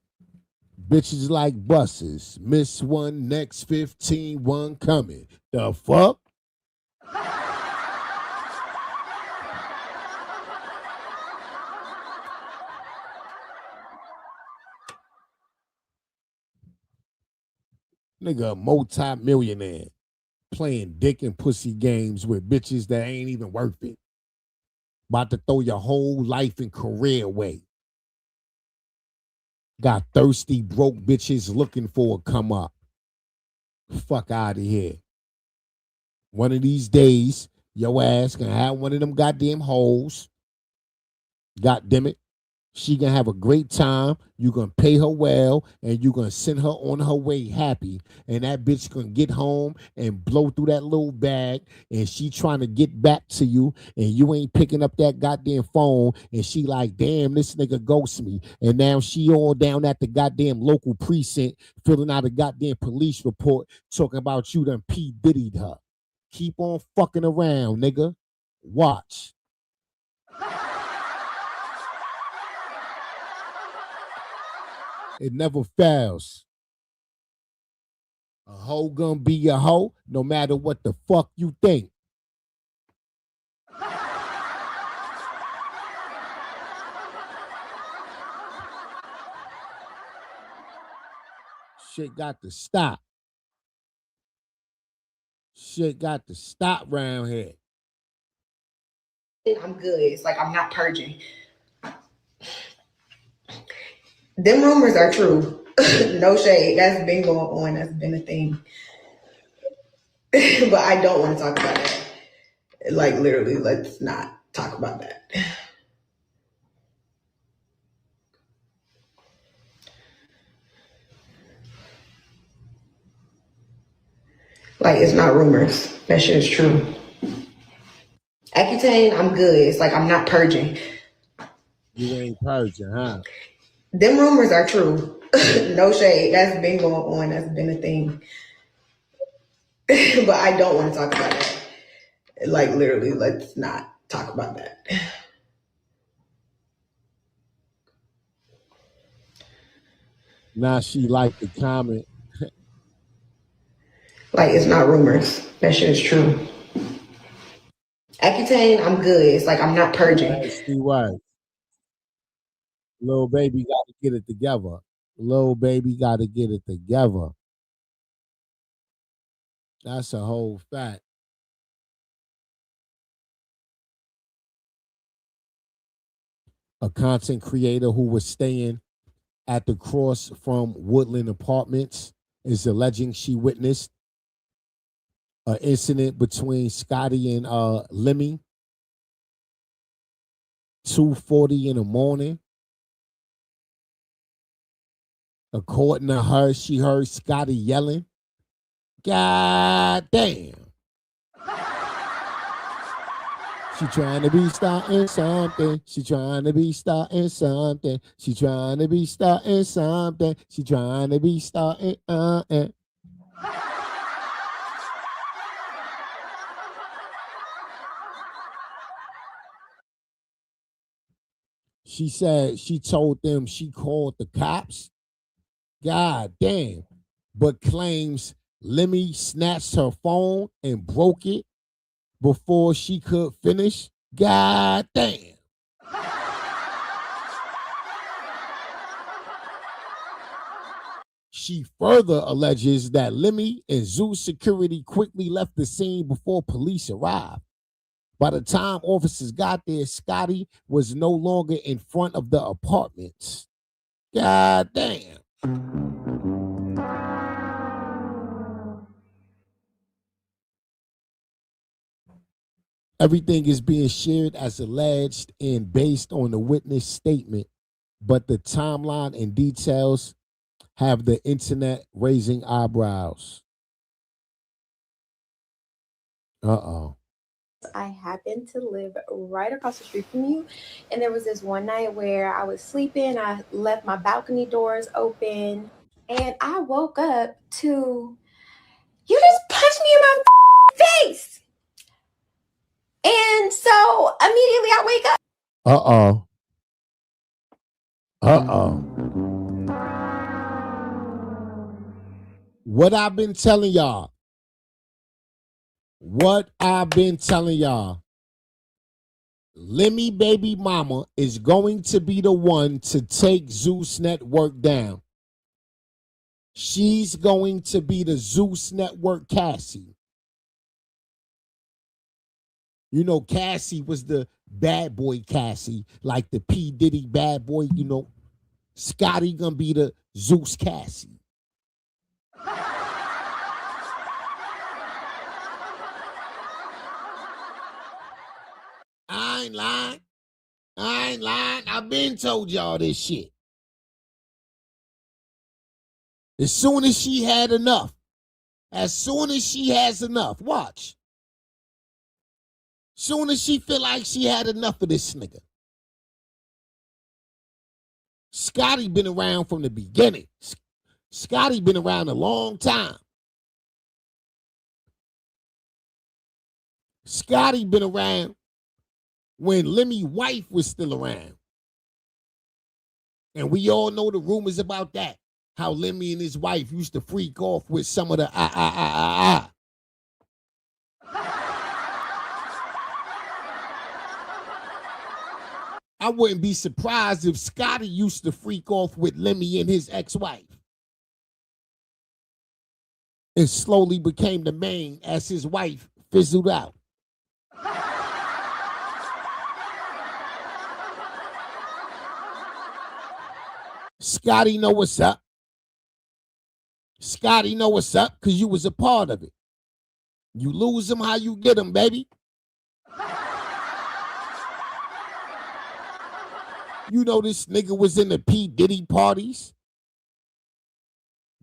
Bitches like buses. Miss one, next 15, one coming. The fuck? Nigga, a multi-millionaire playing dick and pussy games with bitches that ain't even worth it. About to throw your whole life and career away. Got thirsty, broke bitches looking for a come up. Fuck out of here. One of these days, your ass gonna have one of them goddamn hoes. God damn it. She gonna have a great time. You gonna pay her well, and you gonna send her on her way happy. And that bitch gonna get home and blow through that little bag, and she trying to get back to you, and you ain't picking up that goddamn phone. And she like, damn, this nigga ghosted me. And now she all down at the goddamn local precinct, filling out a goddamn police report, talking about you done P. Diddy'd her. Keep on fucking around, nigga. Watch. It never fails. A hoe gonna be a hoe no matter what the fuck you think. Shit got to stop. Shit got to stop round here. I'm good. It's like I'm not purging. Them rumors are true. No shade. That's been going on. That's been a thing. But I don't want to talk about that. Like literally, let's not talk about that. Like it's not rumors. That shit is true. Accutane, I'm good. It's like I'm not purging. You ain't purging, huh? Them rumors are true. No shade. That's been going on. That's been a thing. But I don't want to talk about that. Like literally, let's not talk about that. Now she liked the comment. Like it's not rumors. That shit is true. Accutane, I'm good. It's like I'm not purging. See what? Little baby got to get it together. Little baby got to get it together. That's a whole fact. A content creator who was staying at the cross from Woodland Apartments is alleging she witnessed an incident between Scotty and Lemmy. 2:40 in the morning. According to her, she heard Scotty yelling, "God damn." She trying to be starting something. She trying to be starting something. She trying to be starting something. She trying to be starting. She said she told them she called the cops. God damn. But claims Lemmy snatched her phone and broke it before she could finish. God damn. She further alleges that Lemmy and Zoo security quickly left the scene before police arrived. By the time officers got there, Scotty was no longer in front of the apartments. God damn. Everything is being shared as alleged and based on the witness statement, but the timeline and details have the internet raising eyebrows. Uh-oh. I happened to live right across the street from you, and there was this one night where I was sleeping. I left my balcony doors open, and I woke up to you just punched me in my face. And so immediately I wake up. Uh-oh. Uh-oh. What I've been telling y'all. Lemmy baby mama is going to be the one to take Zeus Network down. She's going to be the Zeus Network Cassie. You know, Cassie was the bad boy Cassie, like the P. Diddy bad boy, you know. Scotty gonna be the Zeus Cassie. I ain't lying. I've been told y'all this shit. As soon as she had enough, as soon as she has enough, watch. Soon as she feel like she had enough of this nigga. Scotty been around from the beginning. Scotty been around a long time. Scotty been around when Lemmy's wife was still around. And we all know the rumors about that. How Lemmy and his wife used to freak off with some of the I wouldn't be surprised if Scotty used to freak off with Lemmy and his ex-wife. And slowly became the main as his wife fizzled out. Scotty know what's up. Scotty know what's up because you was a part of it. You lose them how you get them, baby. You know this nigga was in the P. Diddy parties.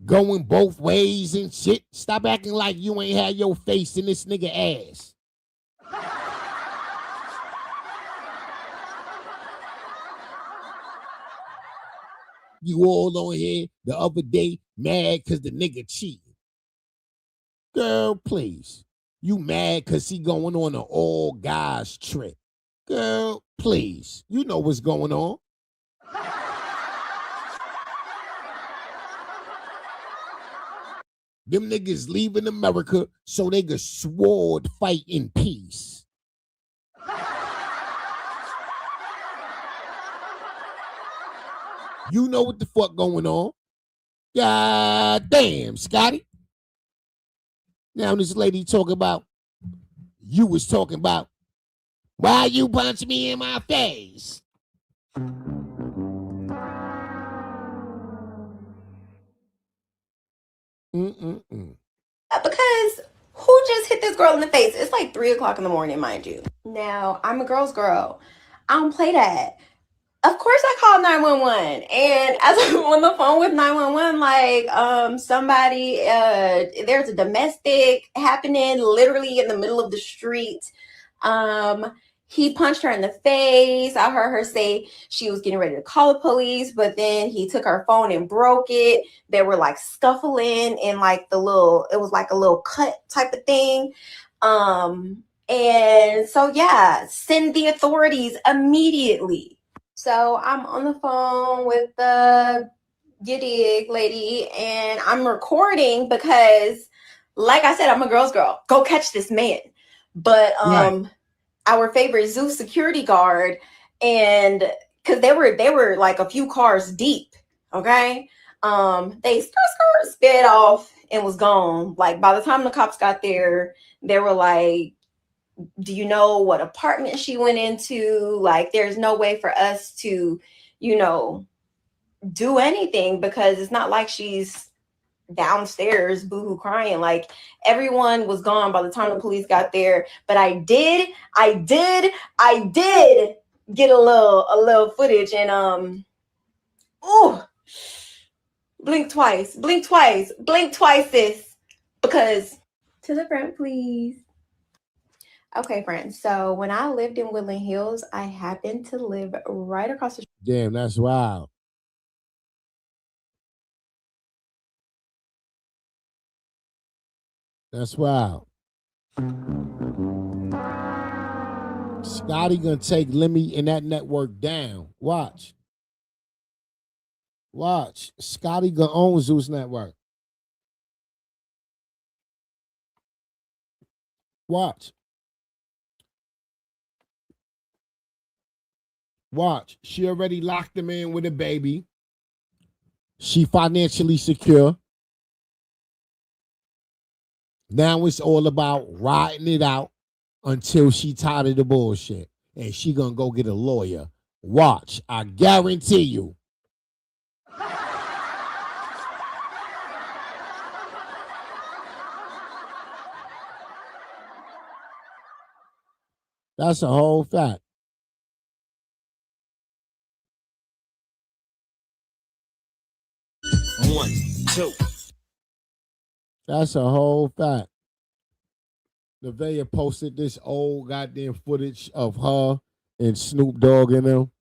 Going both ways and shit. Stop acting like you ain't had your face in this nigga ass. You all on here the other day mad because the nigga cheated. Girl, please. You mad because he going on an all guys trip. Girl, please. You know what's going on. Them niggas leaving America so they could sword fight in peace. You know what the fuck going on. God damn, Scotty. Now this lady talking about, you was talking about, why you punch me in my face? Because who just hit this girl in the face? It's like 3 o'clock in the morning, mind you. Now, I'm a girl's girl. I don't play that. Of course I called 911. And as I'm on the phone with 911, like, somebody, there's a domestic happening literally in the middle of the street. He punched her in the face. I heard her say she was getting ready to call the police, but then he took her phone and broke it. They were like scuffling in like it was like a little cut type of thing. And so yeah, send the authorities immediately. So I'm on the phone with the Giddy lady and I'm recording because, like I said, I'm a girl's girl. Go catch this man. But our favorite Zeus security guard, and because they were like a few cars deep, okay? They sped off and was gone. Like by the time the cops got there, they were like, do you know what apartment she went into? Like, there's no way for us to, you know, do anything because it's not like she's downstairs boohoo crying. Like, everyone was gone by the time the police got there. But I did get a little footage and blink twice, sis, because to the front, please. Okay, friends. So when I lived in Woodland Hills, I happened to live right across the street. Damn, that's wild. That's wild. Scotty gonna take Lemmy and that network down. Watch. Scotty gonna own Zeus Network. Watch. She already locked him in with a baby. She financially secure. Now it's all about riding it out until she tired of the bullshit. And she gonna go get a lawyer. Watch. I guarantee you. That's a whole fact. One, two. That's a whole fact. Nevaeh posted this old goddamn footage of her and Snoop Dogg and them.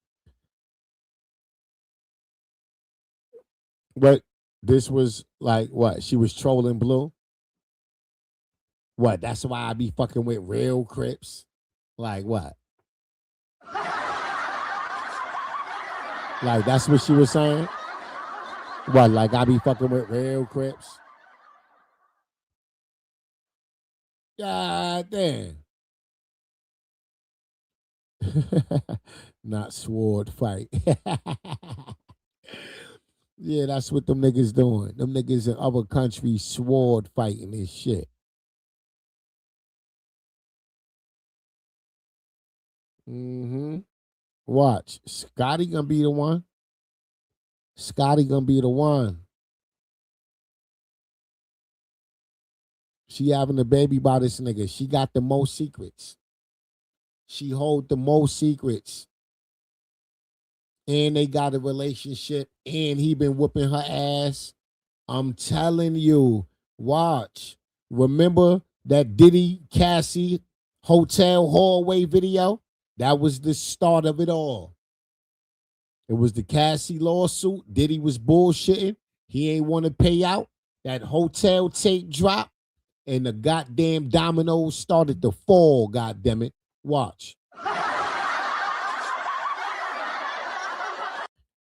But this was like what? She was trolling Blue? What? That's why I be fucking with real Crips? Like what? Like that's what she was saying? What? Like I be fucking with real Crips? God damn. Not sword fight. Yeah, that's what them niggas doing. Them niggas in other countries sword fighting this shit. Mm-hmm. Watch. Scotty gonna be the one. Scotty gonna be the one. She having a baby by this nigga. She got the most secrets. She hold the most secrets. And they got a relationship. And he been whooping her ass. I'm telling you. Watch. Remember that Diddy Cassie hotel hallway video? That was the start of it all. It was the Cassie lawsuit. Diddy was bullshitting. He ain't want to pay out. That hotel tape dropped. And the goddamn dominoes started to fall, goddammit. Watch.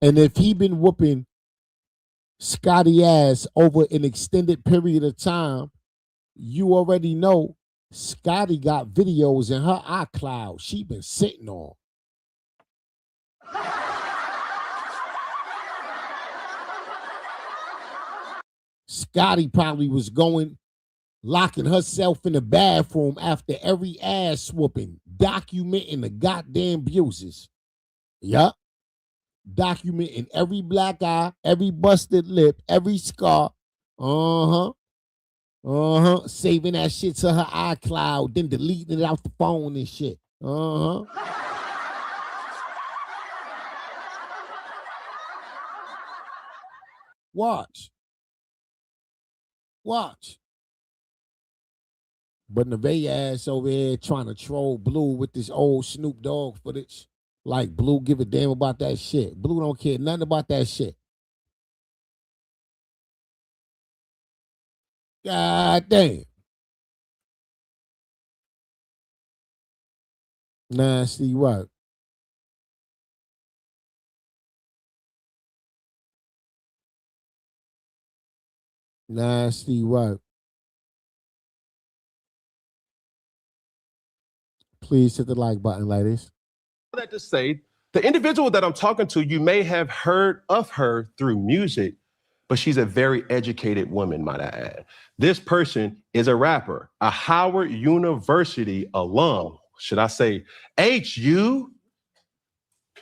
And if he been whooping Scotty ass over an extended period of time, you already know Scotty got videos in her iCloud she been sitting on. Scotty probably was locking herself in the bathroom after every ass whooping, documenting the goddamn abuses. Yup. Documenting every black eye, every busted lip, every scar. Saving that shit to her iCloud, then deleting it out the phone and shit. Watch. But Nevaeh ass over here trying to troll Blue with this old Snoop Dogg footage. Like Blue give a damn about that shit. Blue don't care nothing about that shit. God damn. Nasty work. Nasty work. Please hit the like button, ladies. That to say, the individual that I'm talking to, you may have heard of her through music, but she's a very educated woman, might I add. This person is a rapper, a Howard University alum. Should I say HU?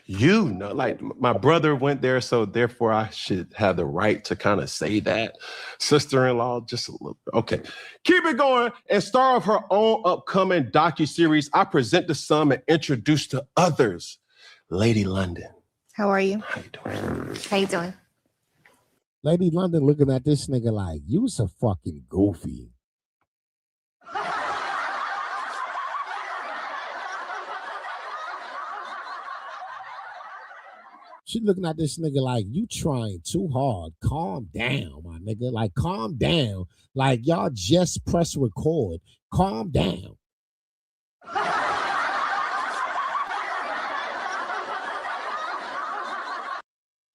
You know, like my brother went there, so therefore I should have the right to kind of say that. Sister-in-law, just a little bit. Okay, keep it going. And star of her own upcoming docuseries, I present to some and introduce to others, Lady London. How are you? How you doing? How you doing? Lady London looking at this nigga like, you so fucking goofy. She looking at this nigga like, you trying too hard. Calm down, my nigga. Like, calm down. Like, y'all just press record. Calm down.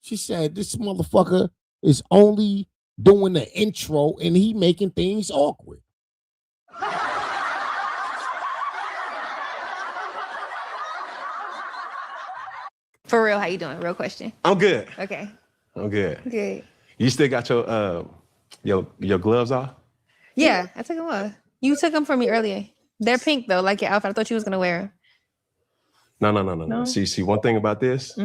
She said, this motherfucker is only doing the intro and he making things awkward. For real, how you doing? Real question. I'm good. Okay. I'm good. Good. You still got your gloves off? Yeah, I took them off. You took them from me earlier. They're pink though, like your outfit. I thought you was gonna wear them. No. See, one thing about this,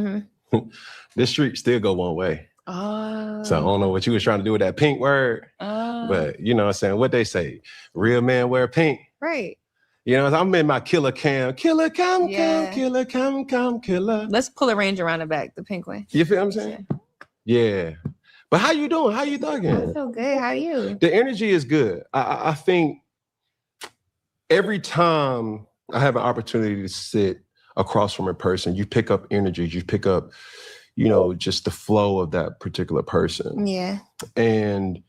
this street still go one way. Oh. So I don't know what you was trying to do with that pink word, but you know what I'm saying? What they say, real men wear pink. Right. You know, I'm in my killer come, killer. Let's pull a range around the back, the pink one. You feel what I'm saying? Yeah. But how you doing? How you thugging? I feel good. How are you? The energy is good. I think every time I have an opportunity to sit across from a person, you pick up energy, you pick up, you know, just the flow of that particular person. Yeah. And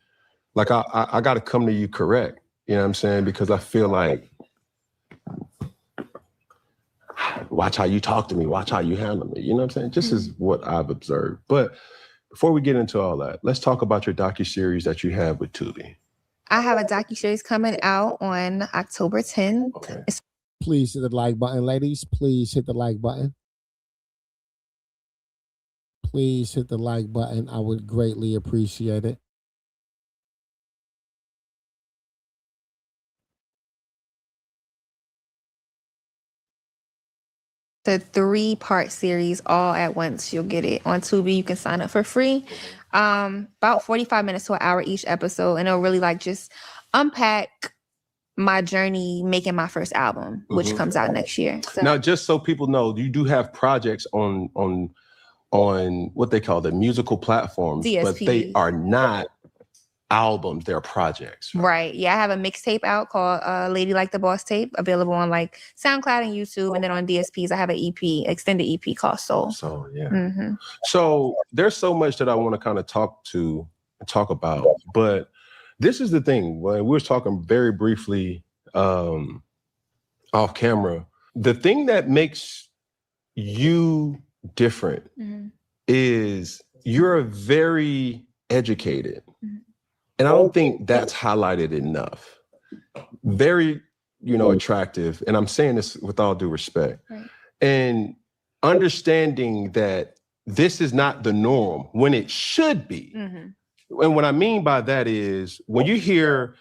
like, I got to come to you correct, you know what I'm saying? Because I feel like, watch how you talk to me, watch how you handle me, you know what I'm saying? Just is what I've observed. But before we get into all that, let's talk about your docuseries that you have with Tubi. I have a docuseries coming out on October 10th. Okay. Please hit the like button, ladies. Please hit the like button. Please hit the like button. I would greatly appreciate it. The 3-part series all at once. You'll get it on Tubi. You can sign up for free. About 45 minutes to an hour each episode, and it'll really like just unpack my journey making my first album, which comes out next year. So. Now, just so people know, you do have projects on what they call the musical platforms, DSP. but they are not albums, they're projects. Right. Yeah, I have a mixtape out called Lady Like the Boss Tape, available on like SoundCloud and YouTube, and then on DSPs I have an EP, extended EP called Soul. So yeah. So there's so much that I want to kind of talk about, but this is the thing. When we were talking very briefly off camera, the thing that makes you different is you're very educated. And I don't think that's highlighted enough. Very, attractive. And I'm saying this with all due respect. Right. And understanding that this is not the norm when it should be. And what I mean by that is when you hear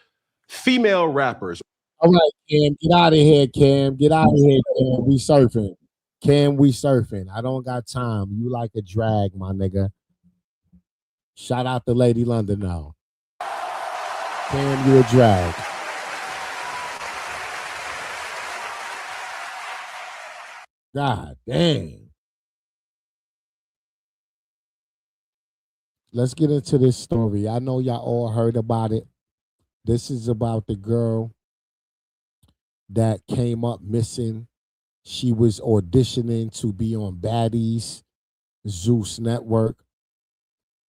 female rappers. All right, Cam, get out of here, Cam. Get out of here, Cam. We surfing. Cam, we surfing. I don't got time. You like a drag, my nigga. Shout out to Lady London now. Cam, you a drag. God damn. Let's get into this story. I know y'all all heard about it. This is about the girl that came up missing. She was auditioning to be on Baddies, Zeus Network.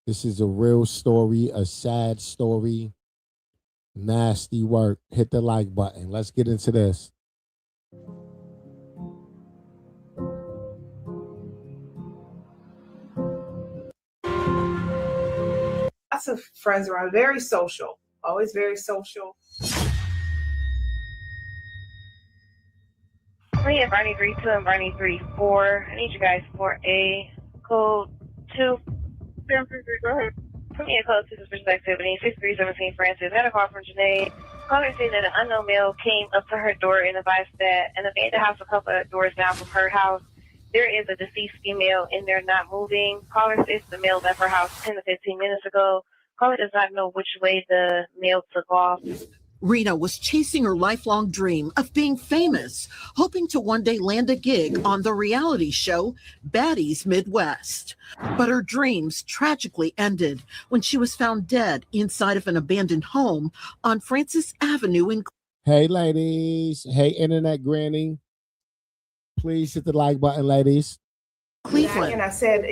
This is a real story, a sad story. Nasty work. Hit the like button. Let's get into this. Lots of friends around, very social, always very social. Me and Barney 3-2 and Barney 3-4. I need you guys for a code 2. Go ahead. Put me a code 2 suspicious activity. 6317 Francis. Got a call from Janae. Caller said that an unknown male came up to her door and advised that an abandoned house a couple of doors down from her house. There is a deceased female in there not moving. Caller says the male left her house 10 to 15 minutes ago. Caller does not know which way the male took off. Rena was chasing her lifelong dream of being famous, hoping to one day land a gig on the reality show Baddies Midwest. But her dreams tragically ended when she was found dead inside of an abandoned home on Francis Avenue in... Hey, ladies. Hey, Internet Granny. Please hit the like button, ladies. Cleveland. And I said,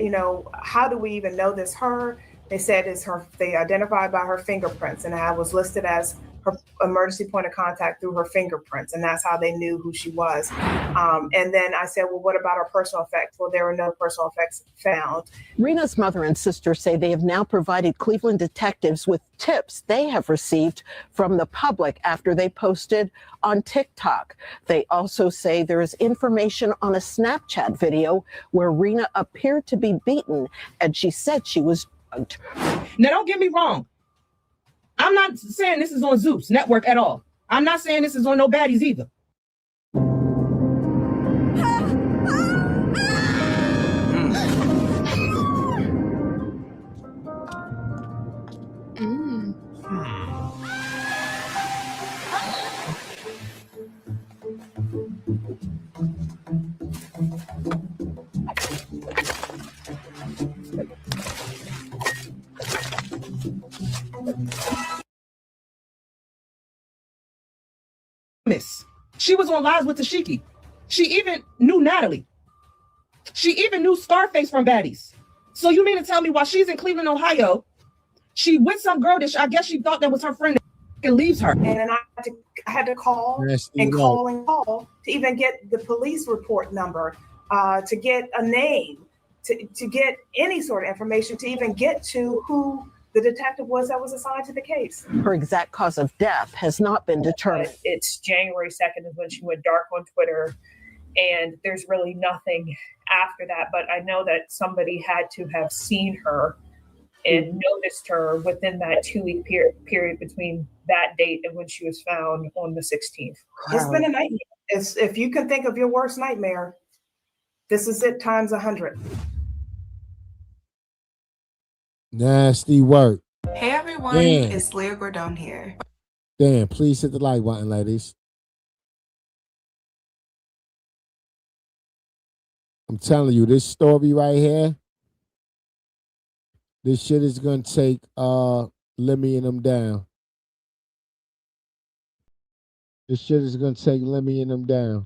how do we even know this her? They said it's her. They identified by her fingerprints, and I was listed as her emergency point of contact through her fingerprints, and that's how they knew who she was. And then I said, well, what about her personal effects? Well, there were no personal effects found. Rena's mother and sister say they have now provided Cleveland detectives with tips they have received from the public after they posted on TikTok. They also say there is information on a Snapchat video where Rena appeared to be beaten, and she said she was drugged. Now, don't get me wrong. I'm not saying this is on Zeus Network at all. I'm not saying this is on no baddies either. Miss, she was on Lives with Tashiki. She even knew Natalie. She even knew Scarface from Baddies. So you mean to tell me while she's in Cleveland, Ohio, she with some girl that I guess she thought that was her friend and leaves her. And then I had to call and call to even get the police report number, to get a name, to get any sort of information, to even get to who the detective was that was assigned to the case. Her exact cause of death has not been determined. It's January 2nd is when she went dark on Twitter, and there's really nothing after that. But I know that somebody had to have seen her and noticed her within that 2-week period between that date and when she was found on the 16th. It's been a nightmare. If you can think of your worst nightmare, this is it times 100. Nasty work. Hey everyone, Damn. it's Leah Gordon here. Damn, please hit the like button, ladies. I'm telling you, this story right here, this shit is gonna take Lemmy and them down. This shit is gonna take Lemmy and them down.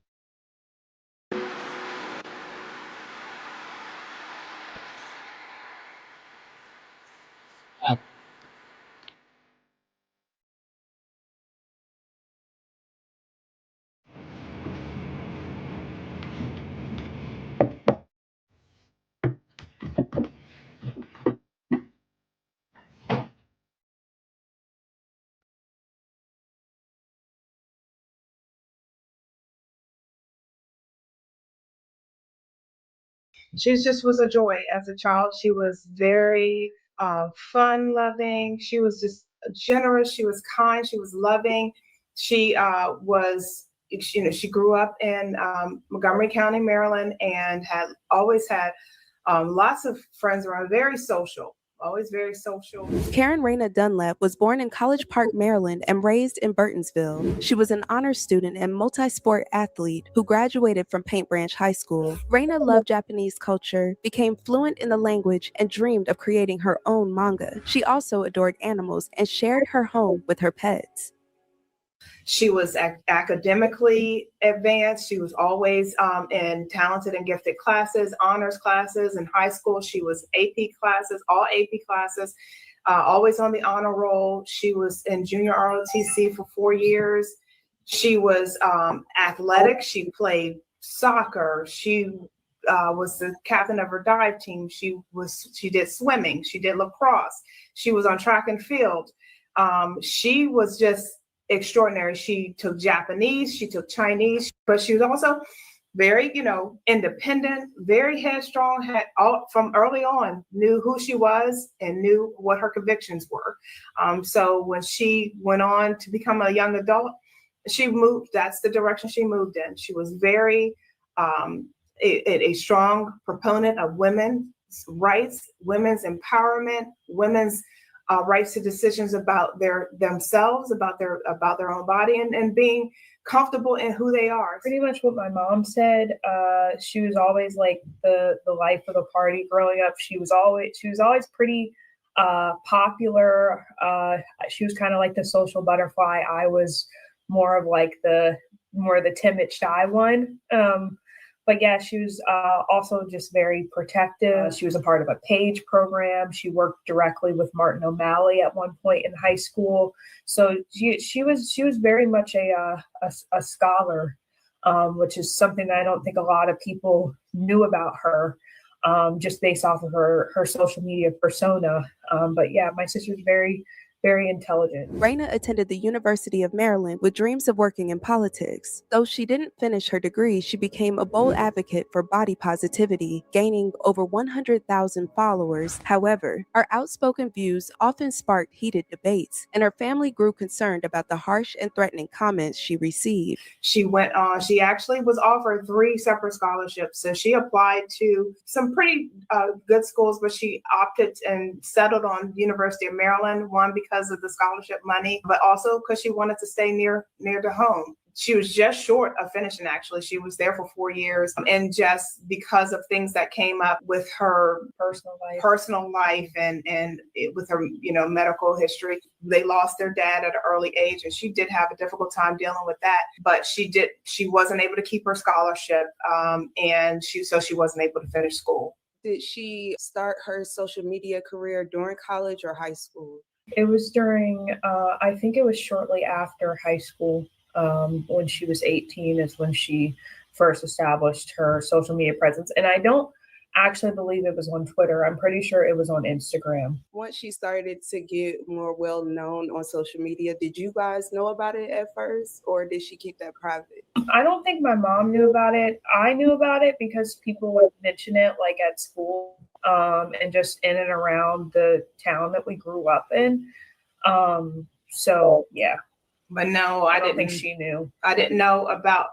She just was a joy as a child. She was very fun loving. She was just generous. She was kind. She was loving. She she grew up in Montgomery County, Maryland, and had always had lots of friends around. Very social. Always very social. Karen Raina Dunlap was born in College Park, Maryland, and raised in Burtonsville. She was an honors student and multi-sport athlete who graduated from Paint Branch High School. Raina loved Japanese culture, became fluent in the language, and dreamed of creating her own manga. She also adored animals and shared her home with her pets. She was academically advanced. She was always in talented and gifted classes, honors classes. In high school, she was AP classes, all AP classes, always on the honor roll. She was in junior ROTC for 4 years. She was athletic. She played soccer. She was the captain of her dive team. She did swimming. She did lacrosse. She was on track and field. She was just extraordinary. She took Japanese, she took Chinese, but she was also very, independent, very headstrong, had from early on knew who she was and knew what her convictions were. So when she went on to become a young adult, she moved, that's the direction she moved in. She was very a strong proponent of women's rights, women's empowerment, women's rights to decisions about themselves, about their own body, and being comfortable in who they are. Pretty much what my mom said. She was always like the life of the party growing up. She was always pretty popular. She was kind of like the social butterfly. I was more of the timid, shy one. But yeah, she was also just very protective. She was a part of a PAGE program. She worked directly with Martin O'Malley at one point in high school. So she was very much a scholar, which is something that I don't think a lot of people knew about her, just based off of her social media persona. But yeah, my sister's very, very intelligent. Raina attended the University of Maryland with dreams of working in politics. Though she didn't finish her degree, she became a bold advocate for body positivity, gaining over 100,000 followers. However, her outspoken views often sparked heated debates, and her family grew concerned about the harsh and threatening comments she received. She went on, she actually was offered 3 separate scholarships. So she applied to some pretty good schools, but she opted and settled on University of Maryland, one because of the scholarship money, but also because she wanted to stay near to home. She was just short of finishing, actually. She was there for 4 years. And just because of things that came up with her personal life and with her, medical history, they lost their dad at an early age. And she did have a difficult time dealing with that. But she wasn't able to keep her scholarship. And she wasn't able to finish school. Did she start her social media career during college or high school? It was during, I think it was shortly after high school. When she was 18 is when she first established her social media presence. And I don't actually believe it was on Twitter. I'm pretty sure it was on Instagram. Once she started to get more well known on social media, did you guys know about it at first, or did she keep that private? I don't think my mom knew about it. I knew about it because people would mention it like at school, and just in and around the town that we grew up in. So yeah. But no, I don't think she knew. I didn't know about.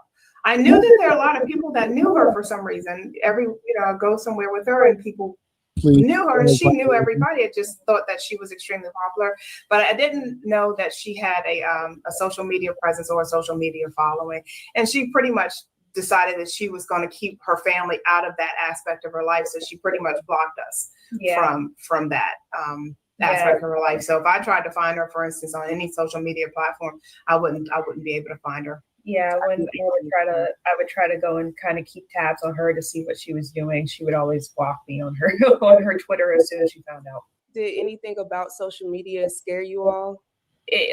I knew that there are a lot of people that knew her for some reason. I go somewhere with her and people knew her and she knew everybody. I just thought that she was extremely popular, but I didn't know that she had a social media presence or a social media following. And she pretty much decided that she was going to keep her family out of that aspect of her life. So she pretty much blocked us from that. Aspect of her life. So if I tried to find her, for instance, on any social media platform, I wouldn't be able to find her. Yeah, when I would try to go and kind of keep tabs on her to see what she was doing. She would always block me on her on her Twitter as soon as she found out. Did anything about social media scare you all?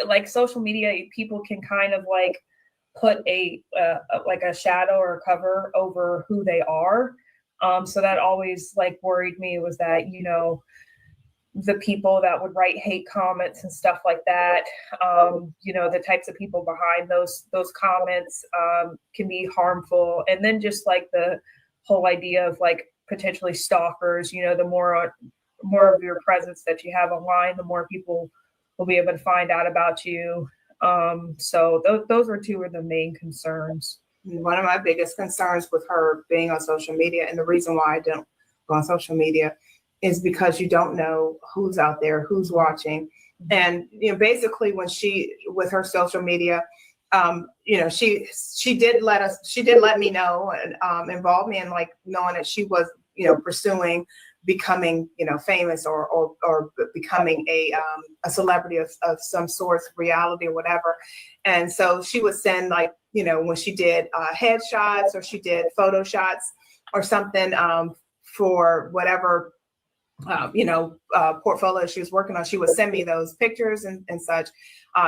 Like social media, people can kind of like put a shadow or a cover over who they are. So that always like worried me, was that, the people that would write hate comments and stuff like that, the types of people behind those comments can be harmful. And then just like the whole idea of like potentially stalkers, the more of your presence that you have online, the more people will be able to find out about you. So those were 2 of the main concerns. One of my biggest concerns with her being on social media, and the reason why I don't go on social media, is because you don't know who's out there, who's watching. And, basically when with her social media, she did let me know and involve me in like knowing that she was, pursuing becoming, famous or becoming a celebrity of some sort, reality or whatever. And so she would send like, when she did headshots or she did photo shots or something for whatever portfolio she was working on, she would send me those pictures and such.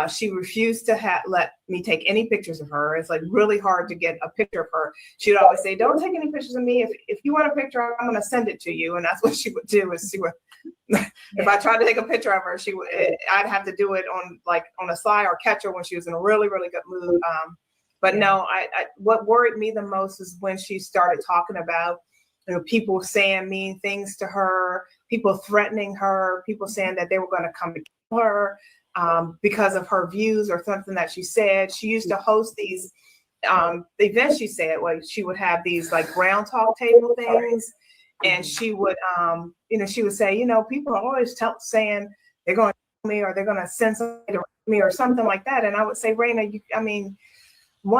She refused to let me take any pictures of her. It's like really hard to get a picture of her. She would always say, "Don't take any pictures of me. If you want a picture, I'm going to send it to you." And that's what she would do. Is she would, if I tried to take a picture of her, I'd have to do it on a slide or catch her when she was in a really, really good mood. But no, what worried me the most is when she started talking about people saying mean things to her, people threatening her, people saying that they were going to come to kill her because of her views or something that she said. She used to host these events, she said, she would have these like ground talk table things. And she would, she would say, people are always saying they're going to kill me or they're going to send somebody to me or something like that. And I would say, Raina,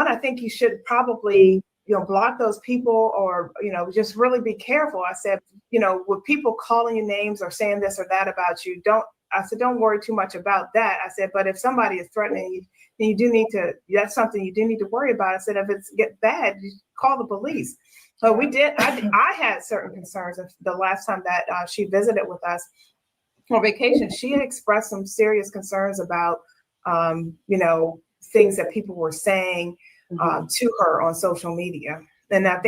I think you should probably block those people or, just really be careful. I said, with people calling you names or saying this or that about you, don't worry too much about that. I said, but if somebody is threatening you, then you do need to, that's something you do need to worry about. I said, if it's get bad, you call the police. So we did, I had certain concerns. The last time that she visited with us on vacation, she had expressed some serious concerns about, things that people were saying to her on social media. And I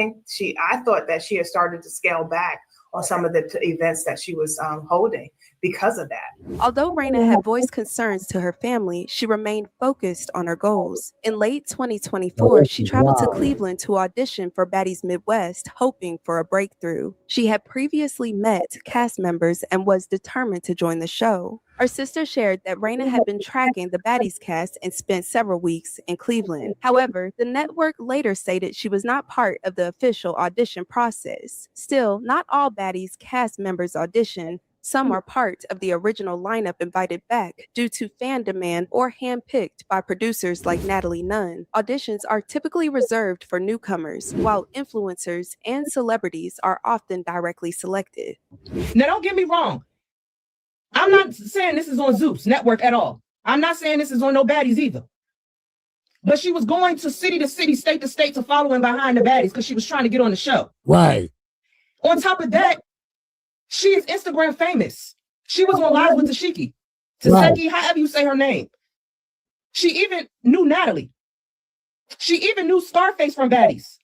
thought that she had started to scale back on some of the events that she was holding because of that. Although Raina had voiced concerns to her family, she remained focused on her goals. In late 2024, she traveled to Cleveland to audition for Baddies Midwest, hoping for a breakthrough. She had previously met cast members and was determined to join the show. Her sister shared that Raina had been tracking the Baddies cast and spent several weeks in Cleveland. However, the network later stated she was not part of the official audition process. Still, not all Baddies cast members audition. Some are part of the original lineup invited back due to fan demand or handpicked by producers like Natalie Nunn. Auditions are typically reserved for newcomers, while influencers and celebrities are often directly selected. Now, don't get me wrong. I'm not saying this is on Zeus Network at all. I'm not saying this is on no Baddies either. But she was going to city, state to state to following behind the Baddies because she was trying to get on the show. Right. On top of that, she is Instagram famous. She was on Live with Tashiki. Taseki, however you say her name. She even knew Natalie. She even knew Scarface from Baddies.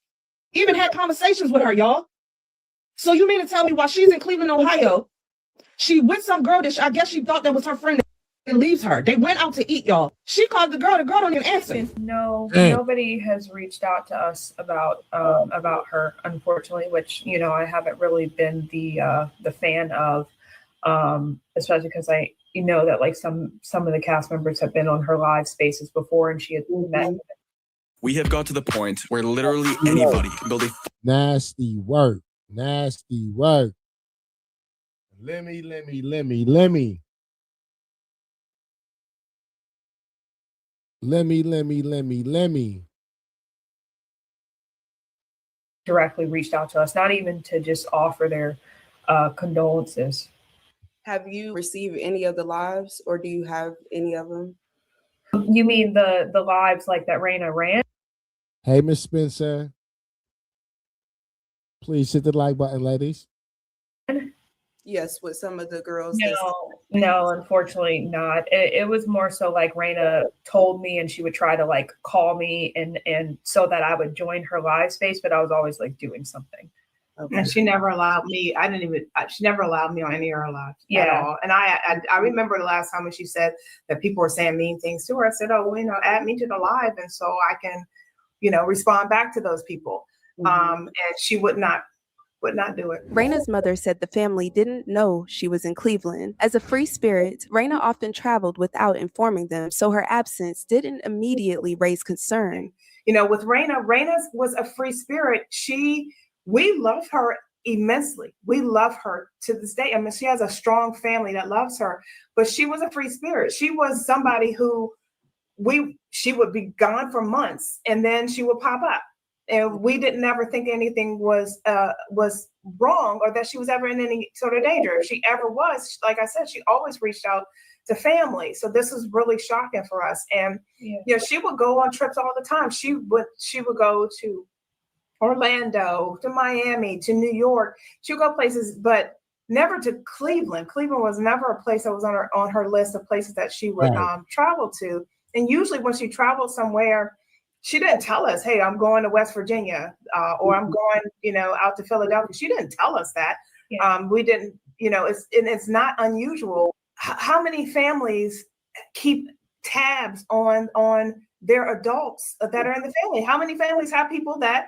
Even had conversations with her, y'all. So you mean to tell me while she's in Cleveland, Ohio, she with some girl that I guess she thought that was her friend and leaves her. They went out to eat, y'all. She called the girl don't even answer. No, nobody has reached out to us about her, unfortunately, which, you know, I haven't really been the fan of, especially because I know that like some of the cast members have been on her live spaces before and she had met. We have got to the point where literally anybody can build a nasty work. Nasty work. Let me. Directly reached out to us, not even to just offer their condolences. Have you received any of the lives, or do you have any of them? You mean the lives like that Raina ran? Hey, Miss Spencer. Please hit the like button, ladies. Yes, with some of the girls. No, unfortunately not. It was more so like Raina told me and she would try to like call me and so that I would join her live space, but I was always like doing something. Okay. And she never allowed me. She never allowed me on any of her lives at all. And I remember the last time when she said that people were saying mean things to her. I said, oh, well, you know, add me to the live. And so I can, you know, respond back to those people. And she would not do it. Raina's mother said the family didn't know she was in Cleveland. As a free spirit, Raina often traveled without informing them, so her absence didn't immediately raise concern. You know, with Raina was a free spirit. We love her immensely. We love her to this day. I mean, she has a strong family that loves her, but she was a free spirit. She was somebody who she would be gone for months and then she would pop up. And we didn't ever think anything was wrong or that she was ever in any sort of danger. If she ever was, like I said, she always reached out to family. So this is really shocking for us. And you know, she would go on trips all the time. She would go to Orlando, to Miami, to New York. She would go places, but never to Cleveland. Cleveland was never a place that was on her list of places that she would travel to. And usually when she traveled somewhere, she didn't tell us, hey, I'm going to West Virginia or I'm going, you know, out to Philadelphia. She didn't tell us that. We didn't, you know, it's not unusual. How many families keep tabs on their adults that are in the family? How many families have people that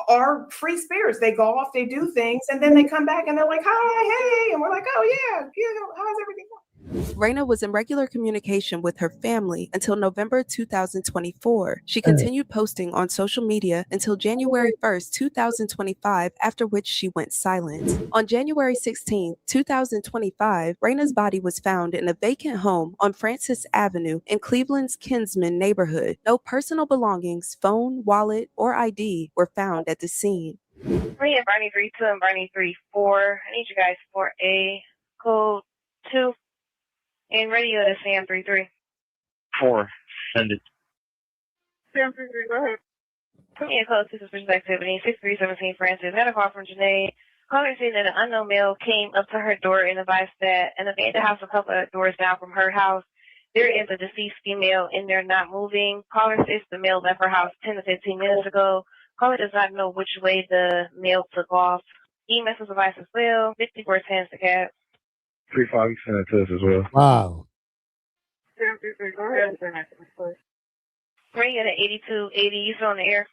are free spirits? They go off, they do things, and then they come back and they're like, hi, hey, and we're like, oh yeah, how's everything going? Raina was in regular communication with her family until November 2024. She continued posting on social media until January 1st, 2025, after which she went silent. On January 16, 2025, Raina's body was found in a vacant home on Francis Avenue in Cleveland's Kinsman neighborhood. No personal belongings, phone, wallet, or ID were found at the scene. Me and Barney 3-2 and Barney 3-4. I need you guys for a code 2. And radio to Sam 3-3. 4. Send it. Sam 3-3, go ahead. Put me a code to suspicious activity. 6317 Francis. Got a call from Janae. Calling saying that an unknown male came up to her door and advised that an abandoned house a couple of doors down from her house. There is a deceased female in there not moving. Caller says the male left her house 10 to 15 minutes ago. Caller does not know which way the male took off. E-message device as well. 5410 to cap. 3-5, you send it to us as well. Wow. Go ahead. Bring it at 8280. You still on the air?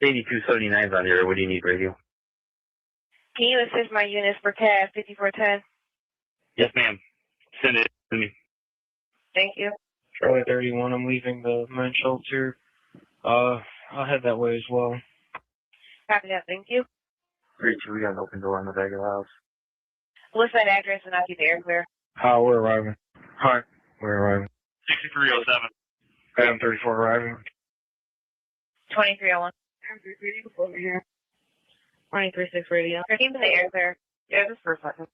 8279's on here. What do you need, radio? Can you assist my units for CAD 5410? Yes, ma'am. Send it to me. Thank you. Charlie 31, I'm leaving the main shelter. I'll head that way as well. Copy that. Thank you. 3-2, we got an open door in the back of the house. What's that address and I'll keep the air clear? We're arriving. Hi. We're arriving. 6307. Adam 34 arriving. 2301. 236 radio. Keep the air clear. Yeah, just for a second.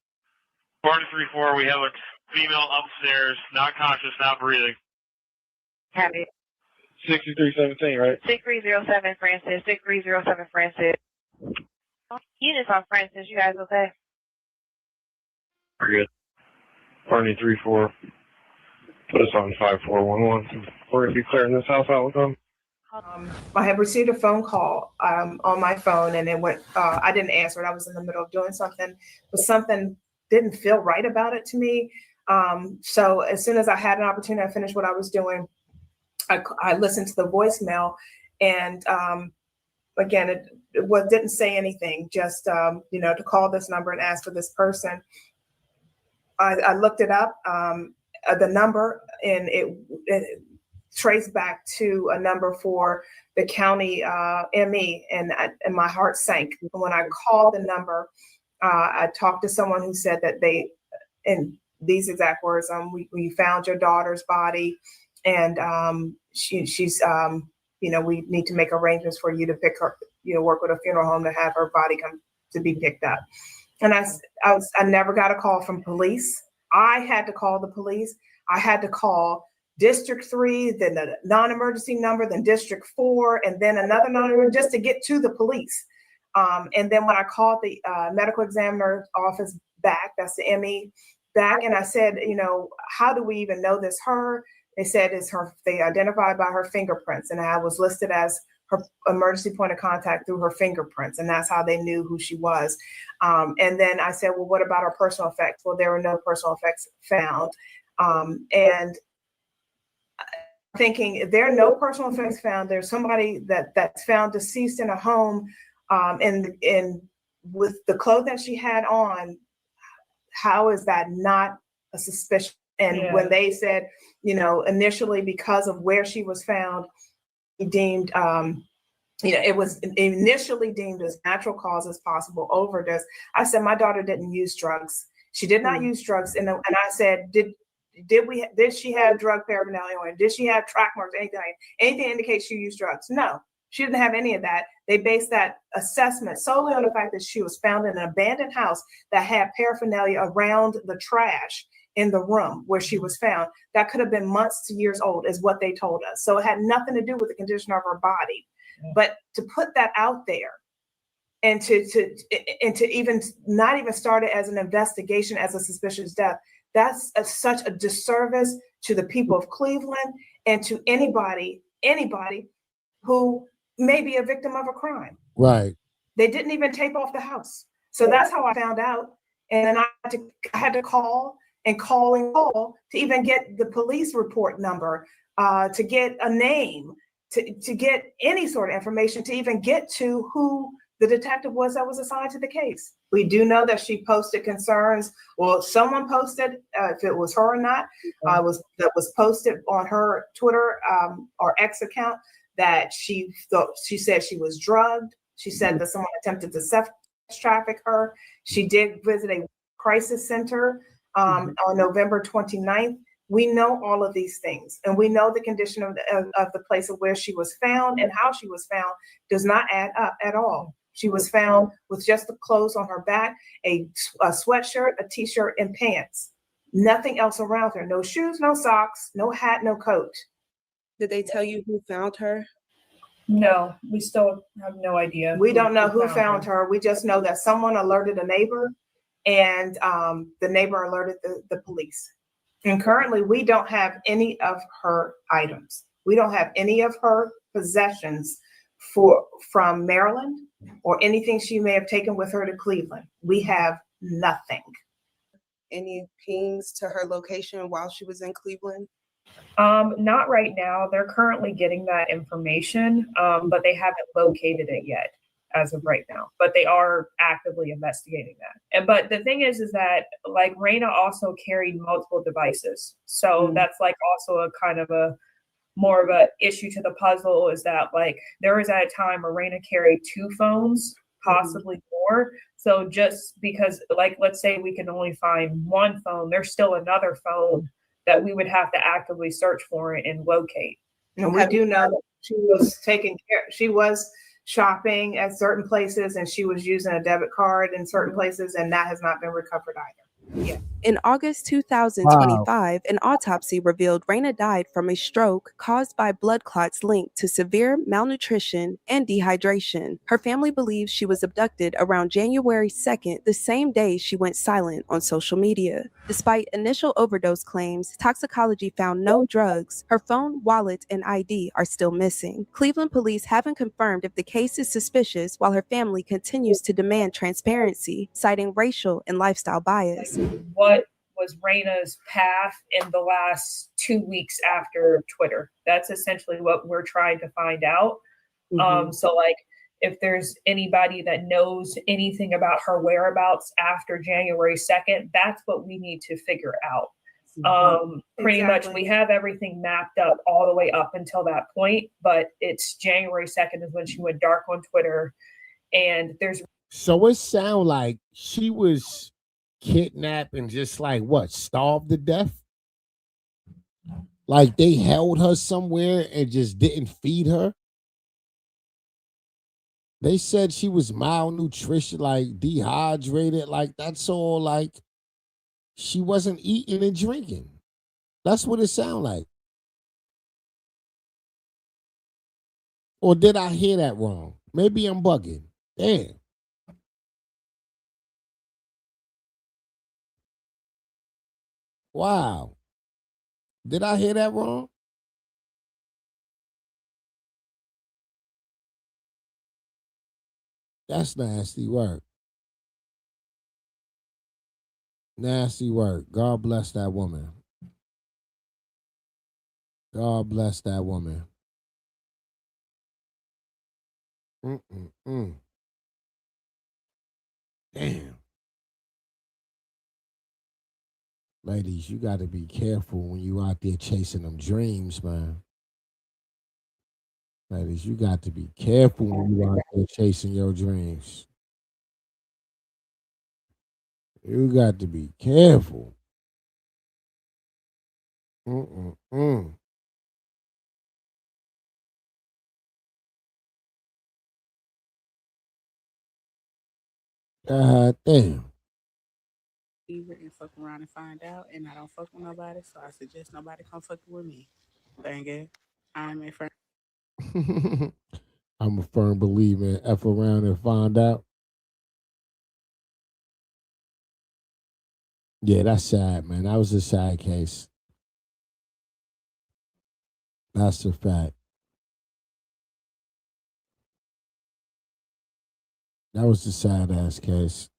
434, we have a female upstairs, not conscious, not breathing. Happy. 6317, right? 6307 Francis. 6307 Francis. Units on Francis. You guys okay? We're good. Barney 34. Put us on 5411. We're going to be clearing this house out with them. I had received a phone call on my phone, and it went. I didn't answer it. I was in the middle of doing something, but something didn't feel right about it to me. So as soon as I had an opportunity, I finished what I was doing. I listened to the voicemail, and again, it didn't say anything. Just to call this number and ask for this person. I looked it up, the number, and it traced back to a number for the county ME, and my heart sank. When I called the number, I talked to someone who said that they, in these exact words, we found your daughter's body, and she's we need to make arrangements for you to pick her, work with a funeral home to have her body come to be picked up. And I never got a call from police. I had to call the police. I had to call District 3, then the non-emergency number, then District 4, and then another non-emergency just to get to the police. And then when I called the medical examiner's office back, that's the ME back, and I said, how do we even know this her? They said it's her. They identified by her fingerprints, and I was listed as her emergency point of contact through her fingerprints, and that's how they knew who she was. And then I said, well, what about her personal effects? Well, there were no personal effects found. And thinking if there are no personal effects found, there's somebody that's found deceased in a home, and with the clothes that she had on, how is that not a suspicion? And when they said, initially because of where she was found, deemed, it was initially deemed as natural causes, possible overdose. I said, my daughter didn't use drugs. She did not use drugs. And I said, did she have drug paraphernalia, or did she have track marks, anything indicates she used drugs? No, she didn't have any of that. They based that assessment solely on the fact that she was found in an abandoned house that had paraphernalia around the trash in the room where she was found. That could have been months to years old, is what they told us. So it had nothing to do with the condition of her body. But to put that out there, and to even not even start it as an investigation as a suspicious death, that's such a disservice to the people of Cleveland and to anybody who may be a victim of a crime. Right. They didn't even tape off the house. So that's how I found out. And then I had to call to even get the police report number, to get a name, to get any sort of information, to even get to who the detective was that was assigned to the case. We do know that she posted concerns. Well, someone posted, if it was her or not, that was posted on her Twitter or X account, that she said she was drugged. She said that someone attempted to sex traffic her. She did visit a crisis center on November 29th. We know all of these things, and we know the condition of the place of where she was found and how she was found does not add up at all. She was found with just the clothes on her back, a sweatshirt, a t-shirt, and pants. Nothing else around her. No shoes, no socks, no hat, no coat. Did they tell you who found her? No, we still have no idea. We don't know who found her. We just know that someone alerted a neighbor, and the neighbor alerted the police. And currently, we don't have any of her items. We don't have any of her possessions from Maryland or anything she may have taken with her to Cleveland. We have nothing. Any pings to her location while she was in Cleveland? Not right now. They're currently getting that information, but they haven't located it yet as of right now. But they are actively investigating that. But the thing is that like Raina also carried multiple devices, so that's like also a kind of a more of a issue to the puzzle. Is that like there was at a time where Raina carried 2 phones, possibly more. So just because like let's say we can only find 1 phone, there's still another phone that we would have to actively search for and locate. And we do know that she was taking care, she was shopping at certain places and she was using a debit card in certain places, and that has not been recovered either. Yeah. In August 2025, an autopsy revealed Raina died from a stroke caused by blood clots linked to severe malnutrition and dehydration. Her family believes she was abducted around January 2nd, the same day she went silent on social media. Despite initial overdose claims, toxicology found no drugs. Her phone, wallet, and ID are still missing. Cleveland police haven't confirmed if the case is suspicious, while her family continues to demand transparency, citing racial and lifestyle bias. What was Raina's path in the last 2 weeks after Twitter? That's essentially what we're trying to find out. So like if there's anybody that knows anything about her whereabouts after January 2nd, that's what we need to figure out. Pretty much we have everything mapped up all the way up until that point, but it's January 2nd is when she went dark on Twitter. And there's So it sound like she was kidnapped and just like what, starved to death? Like they held her somewhere and just didn't feed her? They said she was malnutrition, like dehydrated, like that's all, like she wasn't eating and drinking. That's what it sound like. Or did I hear that wrong? Maybe I'm bugging. Damn. Wow. Did I hear that wrong? That's nasty work. Nasty work. God bless that woman. God bless that woman. Damn. Ladies, you got to be careful when you out there chasing them dreams, man. Ladies, you got to be careful when you out there chasing your dreams. You got to be careful. God damn. And fuck around and find out, and I don't fuck with nobody, so I suggest nobody come fucking with me. Dang it. I'm a friend. I'm a firm believer in F around and find out. Yeah, that's sad, man. That was a sad case. That's a fact. That was a sad ass case.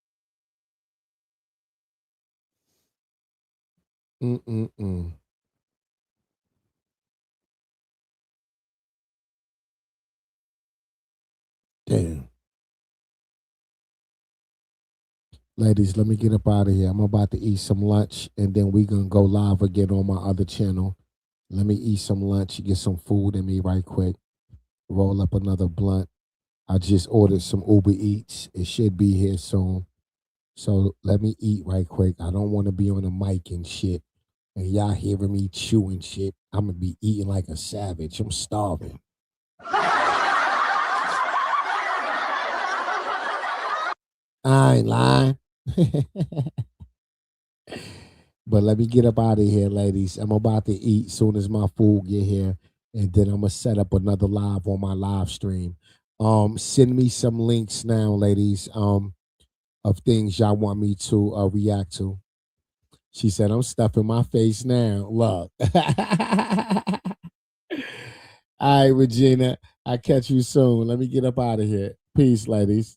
Damn. Ladies, let me get up out of here. I'm about to eat some lunch and then we gonna go live again on my other channel. Let me eat some lunch, get some food in me right quick. Roll up another blunt. I just ordered some Uber Eats. It should be here soon. So let me eat right quick. I don't want to be on the mic and shit. And y'all hearing me chewing shit. I'm going to be eating like a savage. I'm starving. I ain't lying. But let me get up out of here, ladies. I'm about to eat soon as my food get here. And then I'm going to set up another live on my live stream. Send me some links now, ladies, of things y'all want me to react to. She said, I'm stuffing my face now. Look. All right, Regina. I'll catch you soon. Let me get up out of here. Peace, ladies.